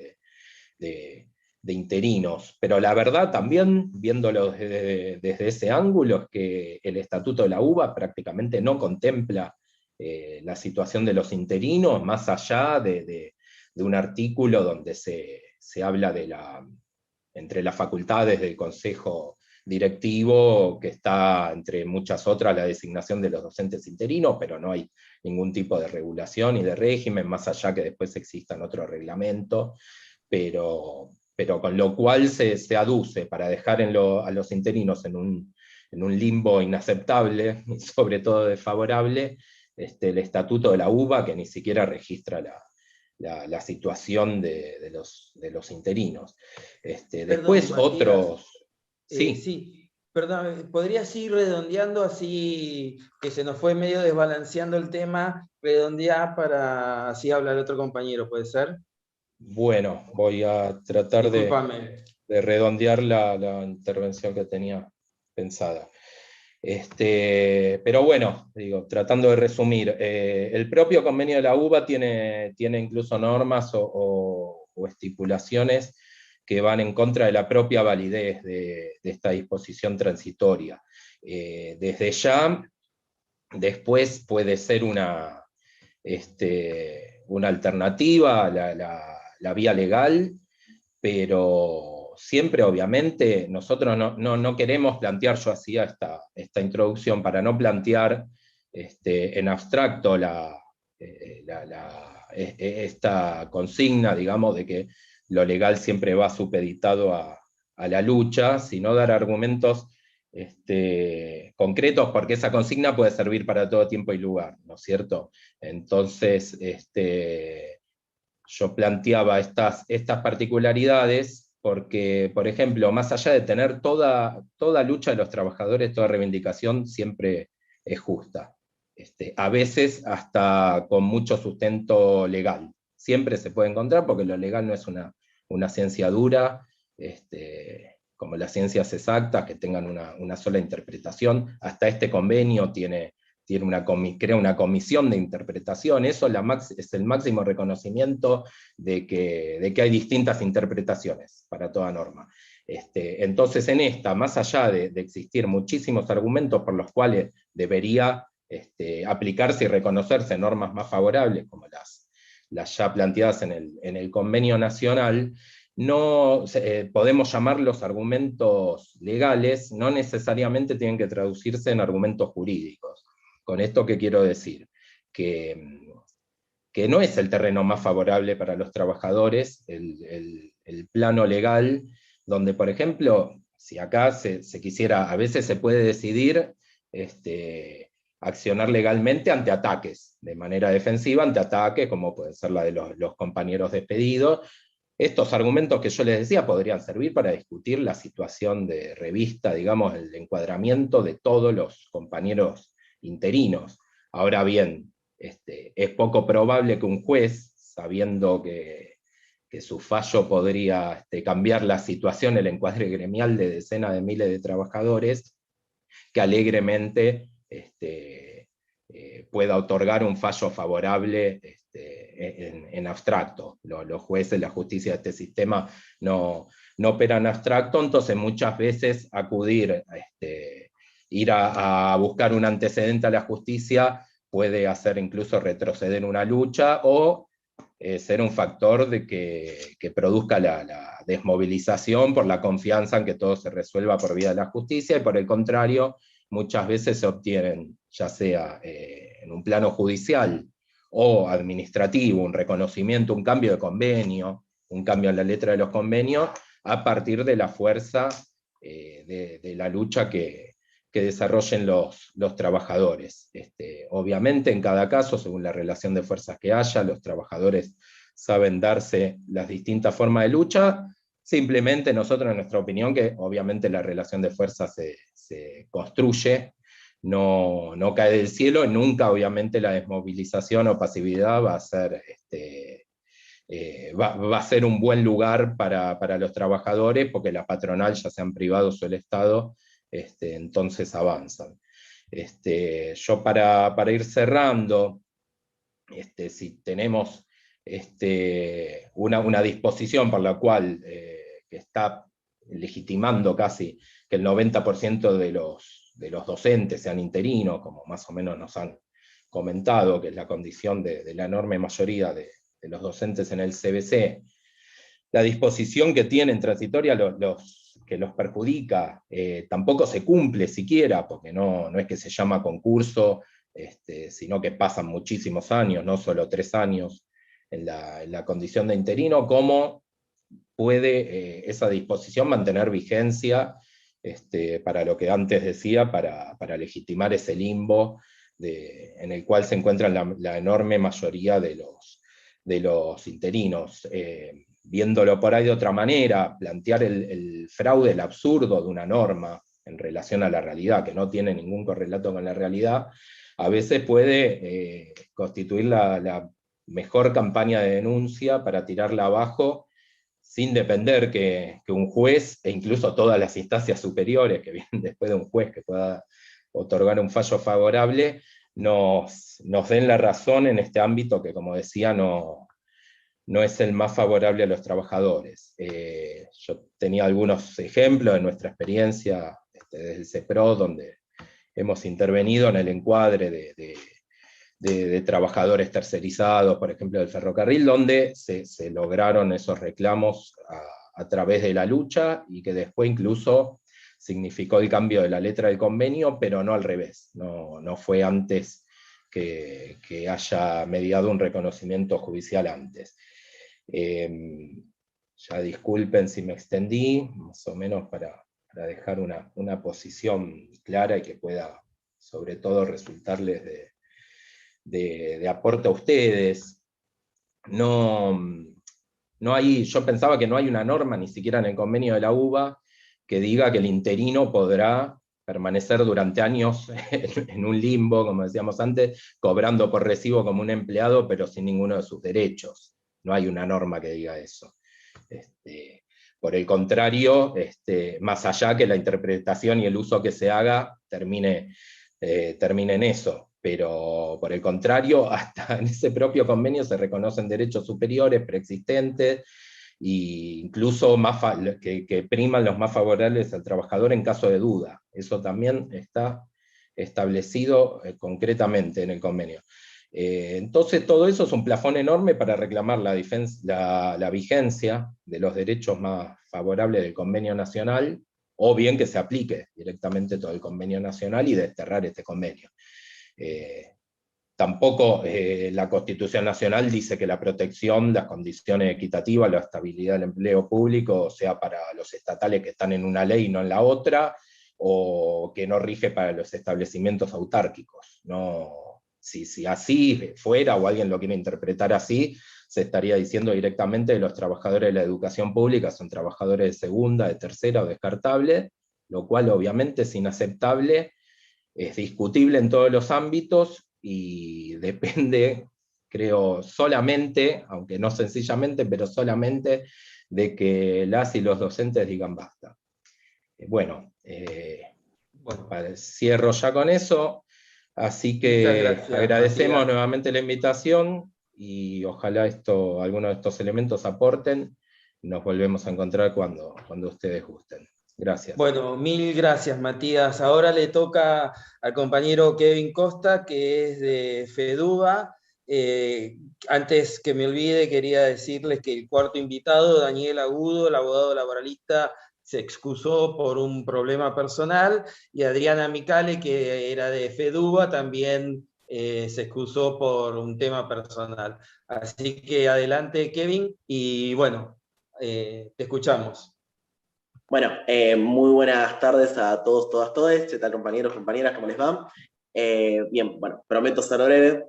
de interinos. Pero la verdad también, viéndolo desde ese ángulo, es que el Estatuto de la UBA prácticamente no contempla la situación de los interinos, más allá de un artículo donde se habla entre las facultades del Consejo Directivo, que está, entre muchas otras, la designación de los docentes interinos, pero no hay ningún tipo de regulación y de régimen, más allá que después existan otros reglamentos, pero con lo cual se aduce para dejar a los interinos en un limbo inaceptable, y sobre todo desfavorable, el Estatuto de la UBA, que ni siquiera registra la situación de los interinos. Después Perdón, Matías. otros... Sí. Sí, perdón, ¿podrías ir redondeando así, que se nos fue medio desbalanceando el tema, redondear para así hablar otro compañero, ¿puede ser? Bueno, voy a tratar Discúlpame. de redondear la intervención que tenía pensada. Pero bueno, digo, tratando de resumir, el propio convenio de la UBA tiene incluso normas o estipulaciones que van en contra de la propia validez de esta disposición transitoria. Desde ya, después puede ser una alternativa, la vía legal, pero siempre, obviamente, nosotros no queremos plantear, yo hacía esta introducción para no plantear en abstracto esta consigna, digamos, de que lo legal siempre va supeditado a la lucha, sino dar argumentos concretos, porque esa consigna puede servir para todo tiempo y lugar, ¿no es cierto? Entonces, yo planteaba estas particularidades porque, por ejemplo, más allá de tener toda lucha de los trabajadores, toda reivindicación siempre es justa. A veces hasta con mucho sustento legal. Siempre se puede encontrar, porque lo legal no es una ciencia dura, como las ciencias exactas, que tengan una sola interpretación. Hasta este convenio crea una comisión de interpretación. Eso es el máximo reconocimiento de que hay distintas interpretaciones para toda norma. Entonces, en esta, más allá de existir muchísimos argumentos por los cuales debería aplicarse y reconocerse normas más favorables, como las ya planteadas en el convenio nacional, no podemos llamarlos argumentos legales, no necesariamente tienen que traducirse en argumentos jurídicos. ¿Con esto qué quiero decir? Que no es el terreno más favorable para los trabajadores, el plano legal, donde, por ejemplo, si acá se quisiera, a veces se puede decidir accionar legalmente ante ataques, de manera defensiva, ante ataques, como puede ser la de los compañeros despedidos. Estos argumentos que yo les decía podrían servir para discutir la situación de revista, digamos, el encuadramiento de todos los compañeros interinos. Ahora bien, es poco probable que un juez, sabiendo que su fallo podría cambiar la situación, el encuadre gremial de decenas de miles de trabajadores, que alegremente pueda otorgar un fallo favorable en abstracto. Los jueces, la justicia de este sistema no operan en abstracto, entonces muchas veces ir a buscar un antecedente a la justicia puede hacer incluso retroceder una lucha, o ser un factor de que produzca la desmovilización por la confianza en que todo se resuelva por vía de la justicia, y por el contrario, muchas veces se obtienen, ya sea en un plano judicial o administrativo, un reconocimiento, un cambio de convenio, un cambio en la letra de los convenios, a partir de la fuerza de la lucha que desarrollen los trabajadores. Obviamente, en cada caso, según la relación de fuerzas que haya, los trabajadores saben darse las distintas formas de lucha. Simplemente nosotros, en nuestra opinión, que obviamente la relación de fuerzas se construye, no cae del cielo, y nunca obviamente la desmovilización o pasividad va a ser va a ser un buen lugar para los trabajadores, porque la patronal, ya sean privados o el Estado, entonces avanzan. Yo para ir cerrando, si tenemos una disposición por la cual que está legitimando casi que el 90% de los docentes sean interinos, como más o menos nos han comentado, que es la condición de la enorme mayoría de los docentes en el CBC, la disposición que tienen transitoria que los perjudica, tampoco se cumple siquiera, porque no es que se llama concurso, sino que pasan muchísimos años, no solo 3 años, en la condición de interino. ¿Cómo puede esa disposición mantener vigencia para lo que antes decía, para legitimar ese limbo en el cual se encuentran la enorme mayoría de los interinos? Viéndolo por ahí de otra manera, plantear el fraude, el absurdo de una norma en relación a la realidad, que no tiene ningún correlato con la realidad, a veces puede constituir la mejor campaña de denuncia para tirarla abajo, sin depender que un juez, e incluso todas las instancias superiores que vienen después de un juez que pueda otorgar un fallo favorable, nos den la razón en este ámbito que, como decía, no es el más favorable a los trabajadores. Yo tenía algunos ejemplos de nuestra experiencia desde el CEPRO, donde hemos intervenido en el encuadre de trabajadores tercerizados, por ejemplo, del ferrocarril, donde se lograron esos reclamos a través de la lucha, y que después incluso significó el cambio de la letra del convenio, pero no al revés, no fue antes que haya mediado un reconocimiento judicial antes. Ya disculpen si me extendí, más o menos para dejar una posición clara y que pueda, sobre todo, resultarles de aporte a ustedes. Yo pensaba que no hay una norma, ni siquiera en el convenio de la UBA, que diga que el interino podrá permanecer durante años en un limbo, como decíamos antes, cobrando por recibo como un empleado, pero sin ninguno de sus derechos. No hay una norma que diga eso. Por el contrario, más allá que la interpretación y el uso que se haga termine en eso, pero por el contrario, hasta en ese propio convenio se reconocen derechos superiores preexistentes, e incluso que priman los más favorables al trabajador en caso de duda. Eso también está establecido concretamente en el convenio. Entonces todo eso es un plafón enorme para reclamar la vigencia de los derechos más favorables del convenio nacional, o bien que se aplique directamente todo el convenio nacional y desterrar este convenio. Tampoco la Constitución Nacional dice que la protección, las condiciones equitativas, la estabilidad del empleo público sea para los estatales que están en una ley y no en la otra, o que no rige para los establecimientos autárquicos. No, si así fuera, o alguien lo quiere interpretar así, se estaría diciendo directamente que los trabajadores de la educación pública son trabajadores de segunda, de tercera o descartable, lo cual obviamente es inaceptable, es discutible en todos los ámbitos, y depende, creo, solamente, aunque no sencillamente, pero solamente de que las y los docentes digan basta. Bueno, cierro ya con eso, así que gracias, agradecemos Matías. nuevamente la invitación, y ojalá algunos de estos elementos aporten. Nos volvemos a encontrar cuando ustedes gusten. Gracias. Bueno, mil gracias, Matías. Ahora le toca al compañero Kevin Costa, que es de FEDUBA. Antes que me olvide, quería decirles que el cuarto invitado, Daniel Agudo, el abogado laboralista, se excusó por un problema personal, y Adriana Micale, que era de FEDUBA, también se excusó por un tema personal. Así que adelante, Kevin, y bueno, te escuchamos. Bueno, muy buenas tardes a todos, todas, todes. ¿Qué tal, compañeros, compañeras? ¿Cómo les va? Bien, bueno, prometo ser breve.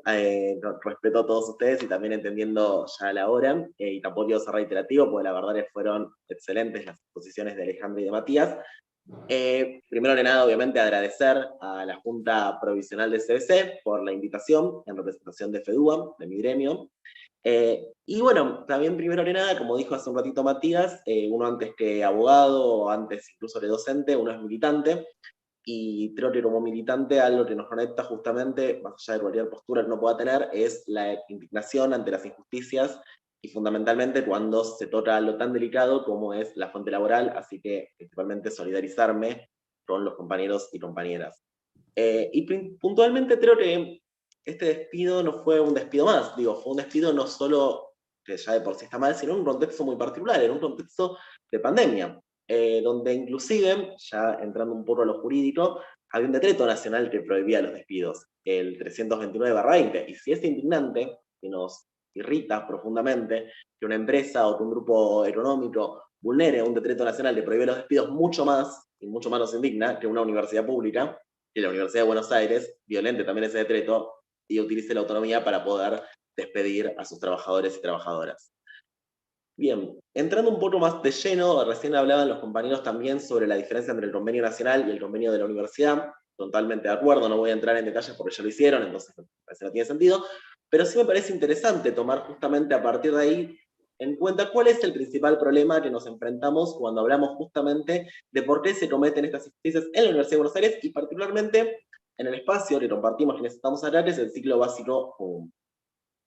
Respeto a todos ustedes y también entendiendo ya la hora. Y tampoco quiero ser reiterativo, porque la verdad que fueron excelentes las exposiciones de Alejandro y de Matías. Primero que nada, obviamente, agradecer a la Junta Provisional de CBC por la invitación en representación de FEDUBA, de mi gremio. Y bueno, también primero que nada, como dijo hace un ratito Matías, uno antes que abogado, o antes incluso que docente, uno es militante, y creo que como militante algo que nos conecta justamente, más allá de cualquier postura que uno pueda tener, es la indignación ante las injusticias y fundamentalmente cuando se toca algo tan delicado como es la fuente laboral, así que principalmente solidarizarme con los compañeros y compañeras. Y puntualmente creo que este despido no fue un despido más, digo, fue un despido no solo que ya de por sí está mal, sino en un contexto muy particular, en un contexto de pandemia, donde inclusive, ya entrando un poco a lo jurídico, había un decreto nacional que prohibía los despidos, el 329/20, y si es indignante, y nos irrita profundamente que una empresa o que un grupo económico vulnere un decreto nacional que prohíbe los despidos mucho más, y mucho más nos indigna, que una universidad pública, que la Universidad de Buenos Aires, violente también ese decreto, y utilice la autonomía para poder despedir a sus trabajadores y trabajadoras. Bien, entrando un poco más de lleno, recién hablaban los compañeros también sobre la diferencia entre el convenio nacional y el convenio de la universidad. Totalmente de acuerdo, no voy a entrar en detalles porque ya lo hicieron, entonces me parece que no tiene sentido. Pero sí me parece interesante tomar justamente a partir de ahí en cuenta cuál es el principal problema que nos enfrentamos cuando hablamos justamente de por qué se cometen estas injusticias en la Universidad de Buenos Aires y particularmente en el espacio que compartimos quienes estamos acá, que es el ciclo básico común.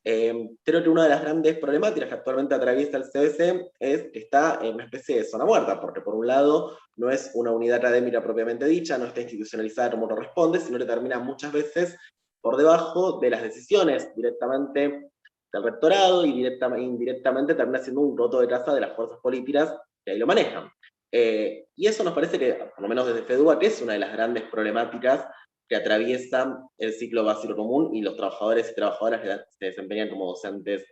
Creo que una de las grandes problemáticas que actualmente atraviesa el CBC es que está en una especie de zona muerta, porque por un lado no es una unidad académica propiamente dicha, no está institucionalizada como corresponde, sino que termina muchas veces por debajo de las decisiones directamente del rectorado y indirectamente termina siendo un roto de casa de las fuerzas políticas que ahí lo manejan. Y eso nos parece que, por lo menos desde FEDUA, que es una de las grandes problemáticas que atraviesan el ciclo básico común y los trabajadores y trabajadoras que se desempeñan como docentes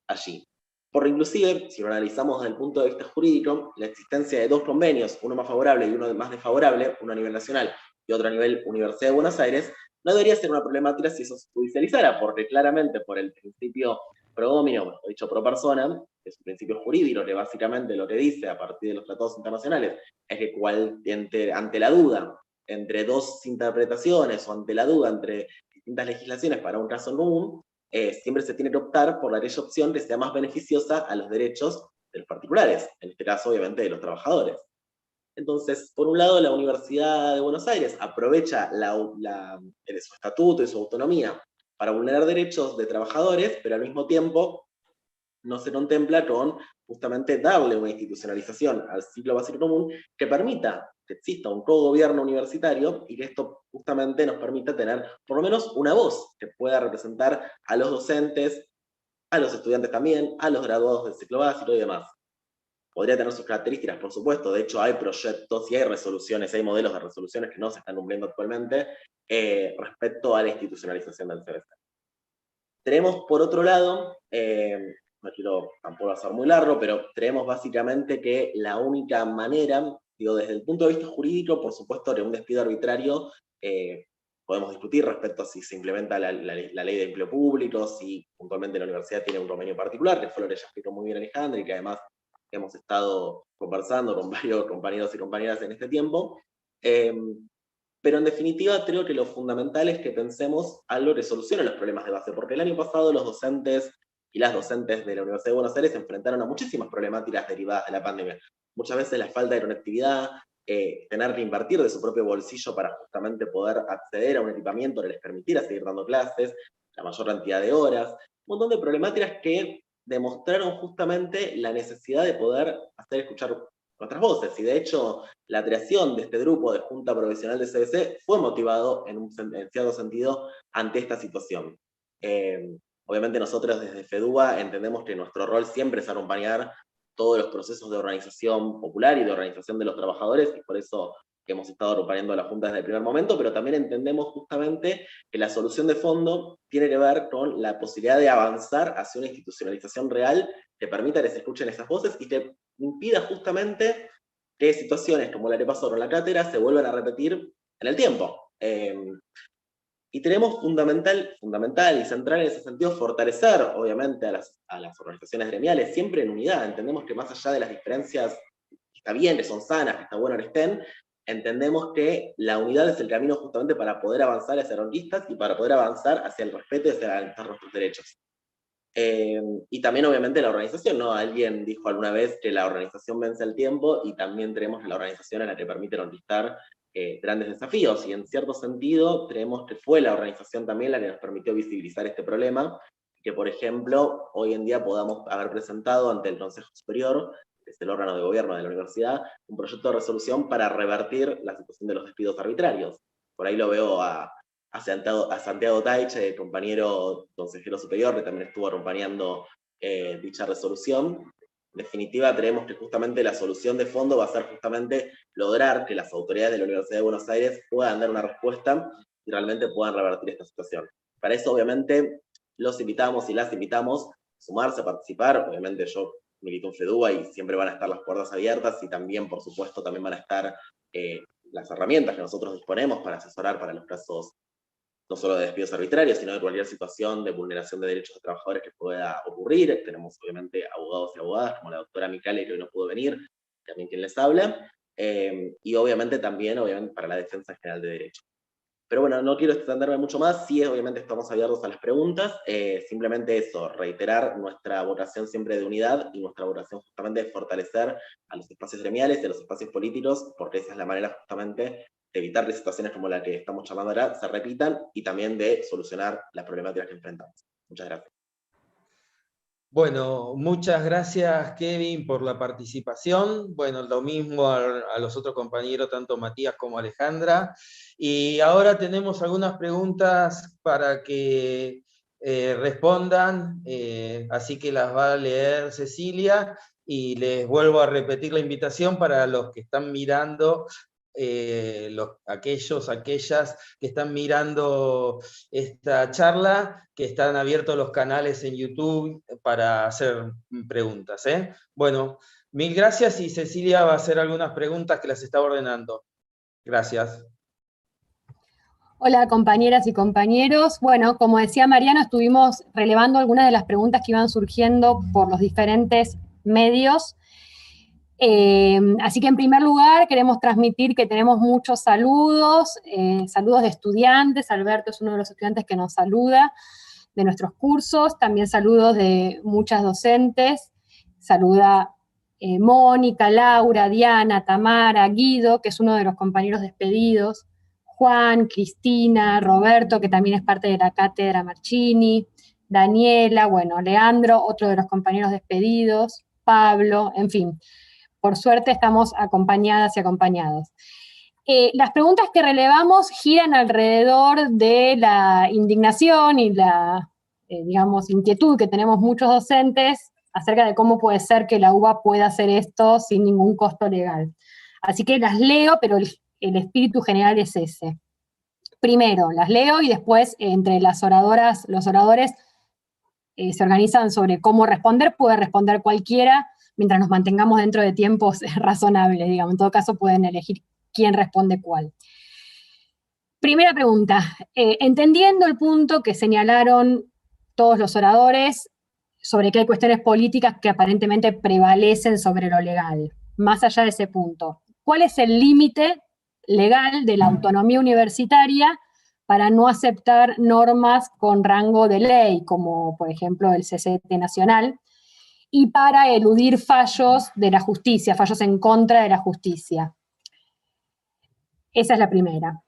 allí. Por inclusive, si lo analizamos desde el punto de vista jurídico, la existencia de dos convenios, uno más favorable y uno más desfavorable, uno a nivel nacional y otro a nivel Universidad de Buenos Aires, no debería ser una problemática si eso se judicializara, porque claramente por el principio pro domino, dicho pro persona, que es un principio jurídico que básicamente lo que dice a partir de los tratados internacionales es que ante la duda entre dos interpretaciones o ante la duda entre distintas legislaciones para un caso común, siempre se tiene que optar por aquella opción que sea más beneficiosa a los derechos de los particulares, en este caso obviamente de los trabajadores. Entonces, por un lado, la Universidad de Buenos Aires aprovecha su estatuto y su autonomía para vulnerar derechos de trabajadores, pero al mismo tiempo no se contempla con justamente darle una institucionalización al ciclo básico común que permita que exista un cogobierno universitario y que esto justamente nos permita tener por lo menos una voz que pueda representar a los docentes, a los estudiantes también, a los graduados del ciclo básico y demás. Podría tener sus características, por supuesto, de hecho hay proyectos y hay resoluciones, hay modelos de resoluciones que no se están cumpliendo actualmente respecto a la institucionalización del CBC. Tenemos por otro lado, no quiero tampoco hacer muy largo, pero creemos básicamente que la única manera, digo, desde el punto de vista jurídico, por supuesto que un despido arbitrario, podemos discutir respecto a si se implementa la ley de empleo público, si puntualmente la universidad tiene un convenio particular, que fue lo que ya explicó muy bien Alejandra, y que además hemos estado conversando con varios compañeros y compañeras en este tiempo. Pero en definitiva creo que lo fundamental es que pensemos algo que solucione los problemas de base, porque el año pasado los docentes y las docentes de la Universidad de Buenos Aires se enfrentaron a muchísimas problemáticas derivadas de la pandemia. Muchas veces la falta de conectividad, tener que invertir de su propio bolsillo para justamente poder acceder a un equipamiento que les permitiera seguir dando clases, la mayor cantidad de horas, un montón de problemáticas que demostraron justamente la necesidad de poder hacer escuchar nuestras voces, y de hecho la creación de este grupo de Junta Provisional de CBC fue motivado en cierto sentido ante esta situación. Obviamente nosotros desde FEDUA entendemos que nuestro rol siempre es acompañar todos los procesos de organización popular y de organización de los trabajadores, y por eso hemos estado acompañando a la Junta desde el primer momento, pero también entendemos justamente que la solución de fondo tiene que ver con la posibilidad de avanzar hacia una institucionalización real que permita que se escuchen esas voces y que impida justamente que situaciones como la que pasó con la cátedra se vuelvan a repetir en el tiempo. Y tenemos fundamental y central en ese sentido fortalecer, obviamente, a las organizaciones gremiales, siempre en unidad. Entendemos que más allá de las diferencias, que está bien, que son sanas, que está bueno que estén, entendemos que la unidad es el camino justamente para poder avanzar hacia conquistas y para poder avanzar hacia el respeto y hacia garantizar nuestros derechos. Y también obviamente la organización, ¿no? Alguien dijo alguna vez que la organización vence el tiempo, y también tenemos que la organización es la que permite conquistar grandes desafíos, y en cierto sentido creemos que fue la organización también la que nos permitió visibilizar este problema, que por ejemplo hoy en día podamos haber presentado ante el Consejo Superior, que es el órgano de gobierno de la universidad, un proyecto de resolución para revertir la situación de los despidos arbitrarios. Por ahí lo veo a Santiago Taiche, compañero consejero superior, que también estuvo acompañando dicha resolución. En definitiva, creemos que justamente la solución de fondo va a ser justamente lograr que las autoridades de la Universidad de Buenos Aires puedan dar una respuesta y realmente puedan revertir esta situación. Para eso, obviamente, los invitamos y las invitamos a sumarse, a participar. Obviamente yo milito en FEDUBA y siempre van a estar las puertas abiertas, y también, por supuesto, también van a estar las herramientas que nosotros disponemos para asesorar para los casos no solo de despidos arbitrarios, sino de cualquier situación de vulneración de derechos de trabajadores que pueda ocurrir. Tenemos obviamente abogados y abogadas, como la doctora Micale, que hoy no pudo venir, también quien les habla, y obviamente también para la defensa general de derechos. Pero bueno, no quiero extenderme mucho más, sí, obviamente estamos abiertos a las preguntas, simplemente eso, reiterar nuestra vocación siempre de unidad, y nuestra vocación justamente de fortalecer a los espacios gremiales y a los espacios políticos, porque esa es la manera justamente de evitar que situaciones como la que estamos charlando ahora se repitan, y también de solucionar las problemáticas que enfrentamos. Muchas gracias. Bueno, muchas gracias, Kevin, por la participación. Bueno, lo mismo a los otros compañeros, tanto Matías como Alejandra. Y ahora tenemos algunas preguntas para que respondan, así que las va a leer Cecilia, y les vuelvo a repetir la invitación para los que están mirando, aquellas que están mirando esta charla, que están abiertos los canales en YouTube para hacer preguntas. Bueno, mil gracias, y Cecilia va a hacer algunas preguntas que las está ordenando. Gracias. Hola compañeras y compañeros. Bueno, como decía Mariano, estuvimos relevando algunas de las preguntas que iban surgiendo por los diferentes medios. Así que en primer lugar queremos transmitir que tenemos muchos saludos, saludos de estudiantes. Alberto es uno de los estudiantes que nos saluda de nuestros cursos, también saludos de muchas docentes, saluda Mónica, Laura, Diana, Tamara, Guido, que es uno de los compañeros despedidos, Juan, Cristina, Roberto, que también es parte de la cátedra Marchini, Daniela, bueno, Leandro, otro de los compañeros despedidos, Pablo, en fin. Por suerte estamos acompañadas y acompañados. Las preguntas que relevamos giran alrededor de la indignación y la, digamos, inquietud que tenemos muchos docentes acerca de cómo puede ser que la UBA pueda hacer esto sin ningún costo legal. Así que las leo, pero el espíritu general es ese. Primero, las leo y después entre las oradoras, los oradores se organizan sobre cómo responder. Puede responder cualquiera, mientras nos mantengamos dentro de tiempos razonables, digamos. En todo caso pueden elegir quién responde cuál. Primera pregunta, entendiendo el punto que señalaron todos los oradores sobre que hay cuestiones políticas que aparentemente prevalecen sobre lo legal, más allá de ese punto, ¿cuál es el límite legal de la autonomía universitaria para no aceptar normas con rango de ley, como por ejemplo el CCT nacional, y para eludir fallos de la justicia, fallos en contra de la justicia? Esa es la primera.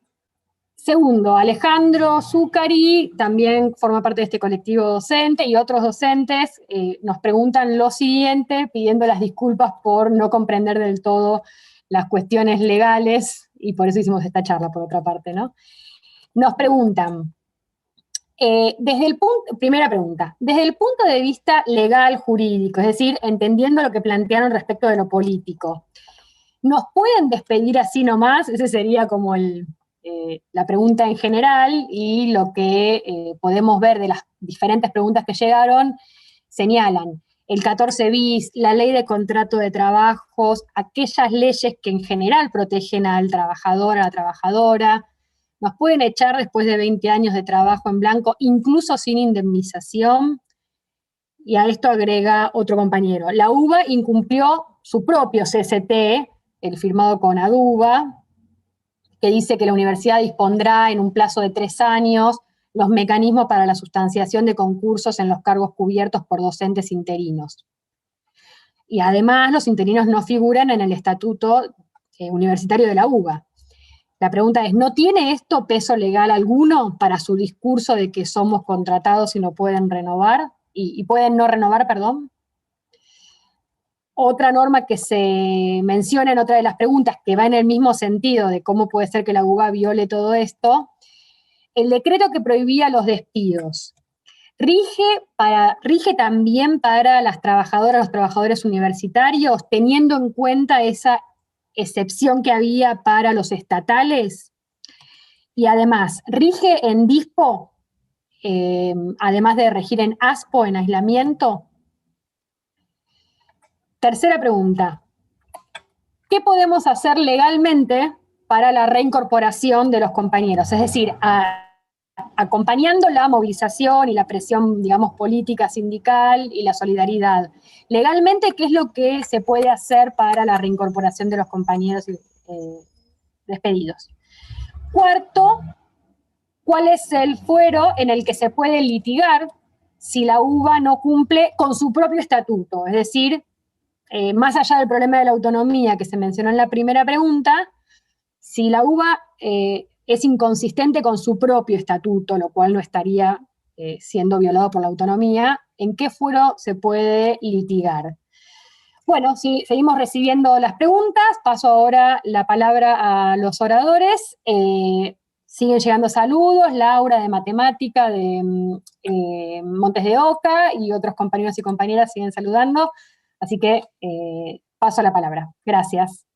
Segundo, Alejandro Zuccari también forma parte de este colectivo docente, y otros docentes nos preguntan lo siguiente, pidiendo las disculpas por no comprender del todo las cuestiones legales, y por eso hicimos esta charla, por otra parte, ¿no? Nos preguntan, primera pregunta, desde el punto de vista legal, jurídico, es decir, entendiendo lo que plantearon respecto de lo político, ¿nos pueden despedir así nomás? Ese sería como la pregunta en general, y lo que podemos ver de las diferentes preguntas que llegaron, señalan el 14 bis, la ley de contrato de trabajos, aquellas leyes que en general protegen al trabajador, a la trabajadora. Nos pueden echar después de 20 años de trabajo en blanco, incluso sin indemnización. Y a esto agrega otro compañero, la UBA incumplió su propio CCT, el firmado con ADUBA, que dice que la universidad dispondrá en un plazo de 3 años los mecanismos para la sustanciación de concursos en los cargos cubiertos por docentes interinos. Y además los interinos no figuran en el estatuto universitario de la UBA. La pregunta es, ¿no tiene esto peso legal alguno para su discurso de que somos contratados y no pueden renovar? Y pueden no renovar, perdón. Otra norma que se menciona en otra de las preguntas, que va en el mismo sentido de cómo puede ser que la UBA viole todo esto, el decreto que prohibía los despidos, ¿rige también para las trabajadoras, los trabajadores universitarios, teniendo en cuenta esa excepción que había para los estatales? Y además, ¿rige en DISPO, además de regir en ASPO, en aislamiento? Tercera pregunta. ¿Qué podemos hacer legalmente para la reincorporación de los compañeros? Es decir, acompañando la movilización y la presión, digamos, política, sindical y la solidaridad. Legalmente, ¿qué es lo que se puede hacer para la reincorporación de los compañeros despedidos? Cuarto, ¿cuál es el fuero en el que se puede litigar si la UBA no cumple con su propio estatuto? Es decir, más allá del problema de la autonomía que se mencionó en la primera pregunta, si la UBA es inconsistente con su propio estatuto, lo cual no estaría siendo violado por la autonomía, ¿en qué fuero se puede litigar? Bueno, sí, seguimos recibiendo las preguntas, paso ahora la palabra a los oradores. Siguen llegando saludos, Laura de Matemática, de Montes de Oca, y otros compañeros y compañeras siguen saludando, así que paso la palabra. Gracias.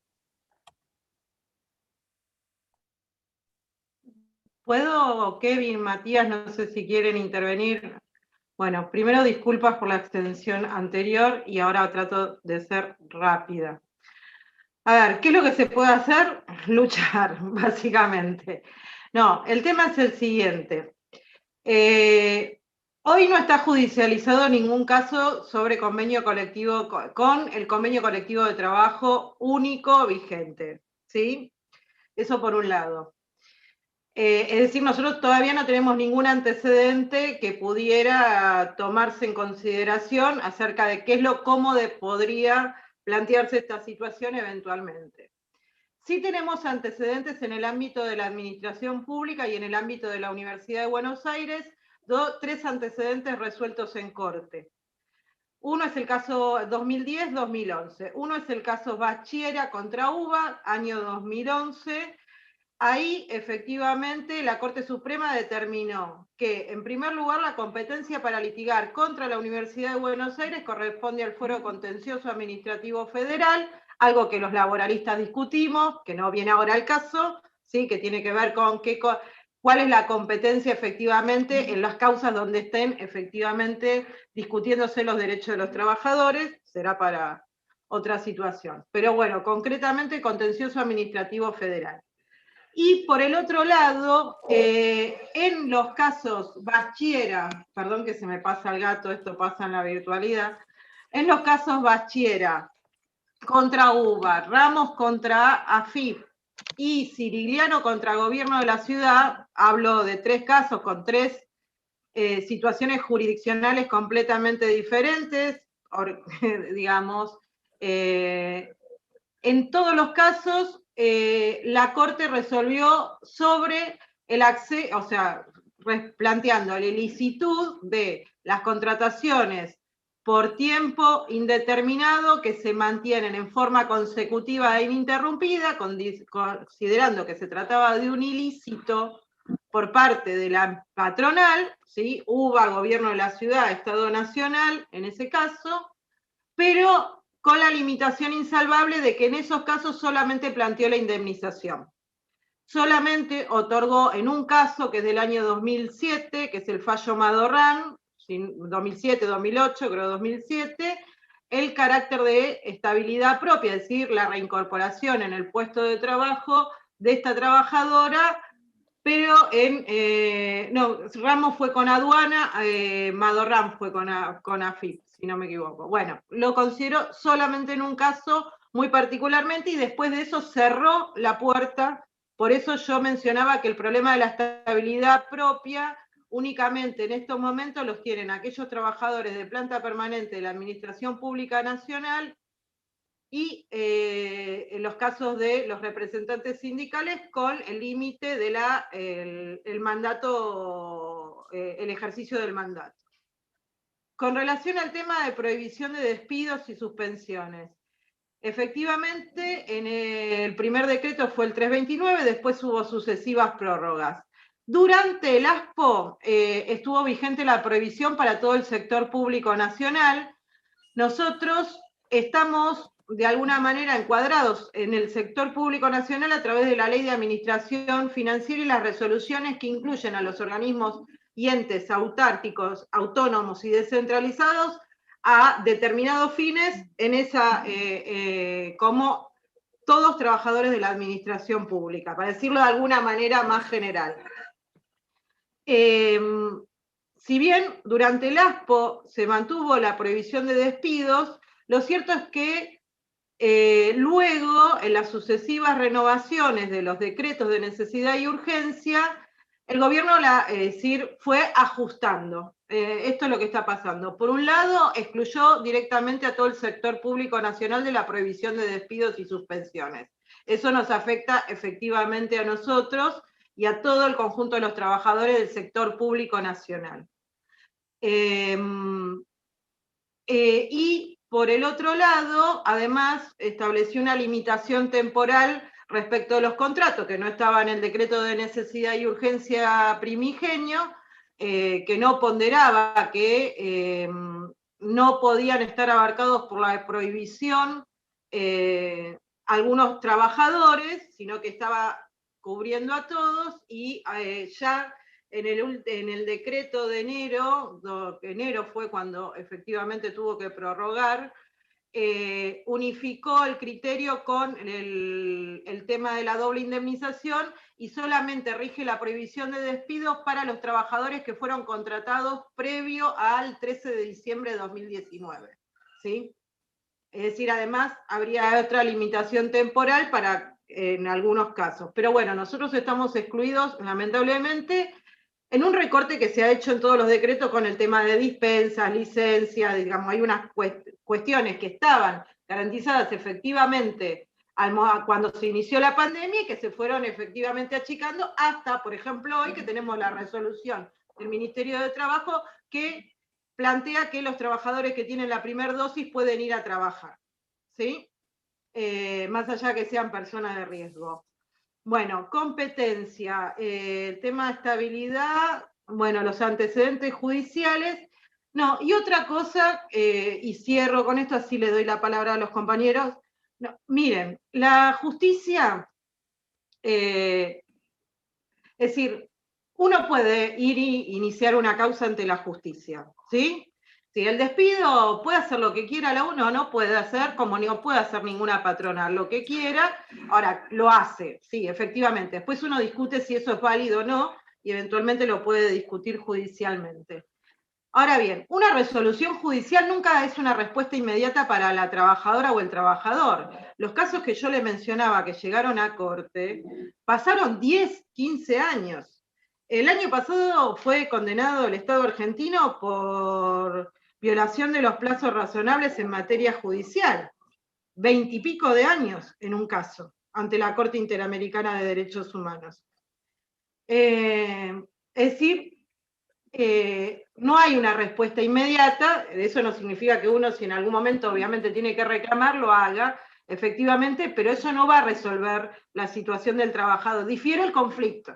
¿Puedo, Kevin, Matías, no sé si quieren intervenir? Bueno, primero disculpas por la extensión anterior y ahora trato de ser rápida. A ver, ¿qué es lo que se puede hacer? Luchar, básicamente. No, el tema es el siguiente. Hoy no está judicializado ningún caso sobre convenio colectivo con el convenio colectivo de trabajo único vigente, ¿sí? Eso por un lado. Es decir, nosotros todavía no tenemos ningún antecedente que pudiera tomarse en consideración acerca de cómo podría plantearse esta situación eventualmente. Sí tenemos antecedentes en el ámbito de la administración pública y en el ámbito de la Universidad de Buenos Aires, tres antecedentes resueltos en corte. Uno es el caso 2010-2011, uno es el caso Bachiera contra UBA, año 2011. Ahí, efectivamente, la Corte Suprema determinó que, en primer lugar, la competencia para litigar contra la Universidad de Buenos Aires corresponde al Fuero Contencioso Administrativo Federal, algo que los laboralistas discutimos, que no viene ahora al caso, ¿sí? Que tiene que ver con cuál es la competencia efectivamente en las causas donde estén efectivamente discutiéndose los derechos de los trabajadores, será para otra situación. Pero bueno, concretamente Contencioso Administrativo Federal. Y por el otro lado, en los casos Bachiera, perdón que se me pasa el gato, esto pasa en la virtualidad, en los casos Bachiera contra UBA, Ramos contra AFIP y Cirigliano contra Gobierno de la Ciudad, hablo de tres casos con tres situaciones jurisdiccionales completamente diferentes, digamos, en todos los casos la Corte resolvió sobre el acceso, o sea, planteando la ilicitud de las contrataciones por tiempo indeterminado que se mantienen en forma consecutiva e ininterrumpida, considerando que se trataba de un ilícito por parte de la patronal, ¿sí? UBA, Gobierno de la Ciudad, Estado Nacional, en ese caso, pero con la limitación insalvable de que en esos casos solamente planteó la indemnización. Solamente otorgó en un caso que es del año 2007, que es el fallo Madorrán, 2007-2008, creo 2007, el carácter de estabilidad propia, es decir, la reincorporación en el puesto de trabajo de esta trabajadora, pero Ramos fue con aduana, Madorrán fue con AFIP, si no me equivoco. Bueno, lo considero solamente en un caso muy particularmente y después de eso cerró la puerta. Por eso yo mencionaba que el problema de la estabilidad propia únicamente en estos momentos los tienen aquellos trabajadores de planta permanente de la Administración Pública Nacional y en los casos de los representantes sindicales con el límite de el mandato, el ejercicio del mandato. Con relación al tema de prohibición de despidos y suspensiones, efectivamente en el primer decreto fue el 329, después hubo sucesivas prórrogas. Durante el ASPO estuvo vigente la prohibición para todo el sector público nacional. Nosotros estamos de alguna manera encuadrados en el sector público nacional a través de la Ley de Administración Financiera y las resoluciones que incluyen a los organismos y entes autárquicos, autónomos y descentralizados a determinados fines en esa, como todos trabajadores de la administración pública, para decirlo de alguna manera más general. Si bien durante el ASPO se mantuvo la prohibición de despidos, lo cierto es que luego, en las sucesivas renovaciones de los decretos de necesidad y urgencia, el gobierno fue ajustando. Esto es lo que está pasando. Por un lado, excluyó directamente a todo el sector público nacional de la prohibición de despidos y suspensiones. Eso nos afecta efectivamente a nosotros y a todo el conjunto de los trabajadores del sector público nacional. Y por el otro lado, además, estableció una limitación temporal respecto de los contratos, que no estaba en el decreto de necesidad y urgencia primigenio, que no ponderaba que no podían estar abarcados por la prohibición algunos trabajadores, sino que estaba cubriendo a todos, y ya en el decreto de enero fue cuando efectivamente tuvo que prorrogar, unificó el criterio con el tema de la doble indemnización y solamente rige la prohibición de despidos para los trabajadores que fueron contratados previo al 13 de diciembre de 2019. ¿Sí? Es decir, además habría otra limitación temporal en algunos casos. Pero bueno, nosotros estamos excluidos, lamentablemente, en un recorte que se ha hecho en todos los decretos con el tema de dispensas, licencias, digamos, hay unas cuestiones que estaban garantizadas efectivamente cuando se inició la pandemia y que se fueron efectivamente achicando hasta, por ejemplo, hoy que tenemos la resolución del Ministerio de Trabajo que plantea que los trabajadores que tienen la primera dosis pueden ir a trabajar, ¿sí? Más allá que sean personas de riesgo. Bueno, competencia, el tema de estabilidad, bueno, los antecedentes judiciales. No, y otra cosa, y cierro con esto, así le doy la palabra a los compañeros. No, miren, la justicia, es decir, uno puede ir y iniciar una causa ante la justicia, ¿sí? Si el despido puede hacer lo que quiera la uno, no puede hacer, como no puede hacer ninguna patronal, lo que quiera, ahora lo hace, sí, efectivamente. Después uno discute si eso es válido o no, y eventualmente lo puede discutir judicialmente. Ahora bien, una resolución judicial nunca es una respuesta inmediata para la trabajadora o el trabajador. Los casos que yo le mencionaba que llegaron a corte, pasaron 10, 15 años. El año pasado fue condenado el Estado argentino por violación de los plazos razonables en materia judicial. 20 y pico de años en un caso, ante la Corte Interamericana de Derechos Humanos. Es decir, no hay una respuesta inmediata, eso no significa que uno, si en algún momento obviamente tiene que reclamar, lo haga, efectivamente, pero eso no va a resolver la situación del trabajador, difiere el conflicto.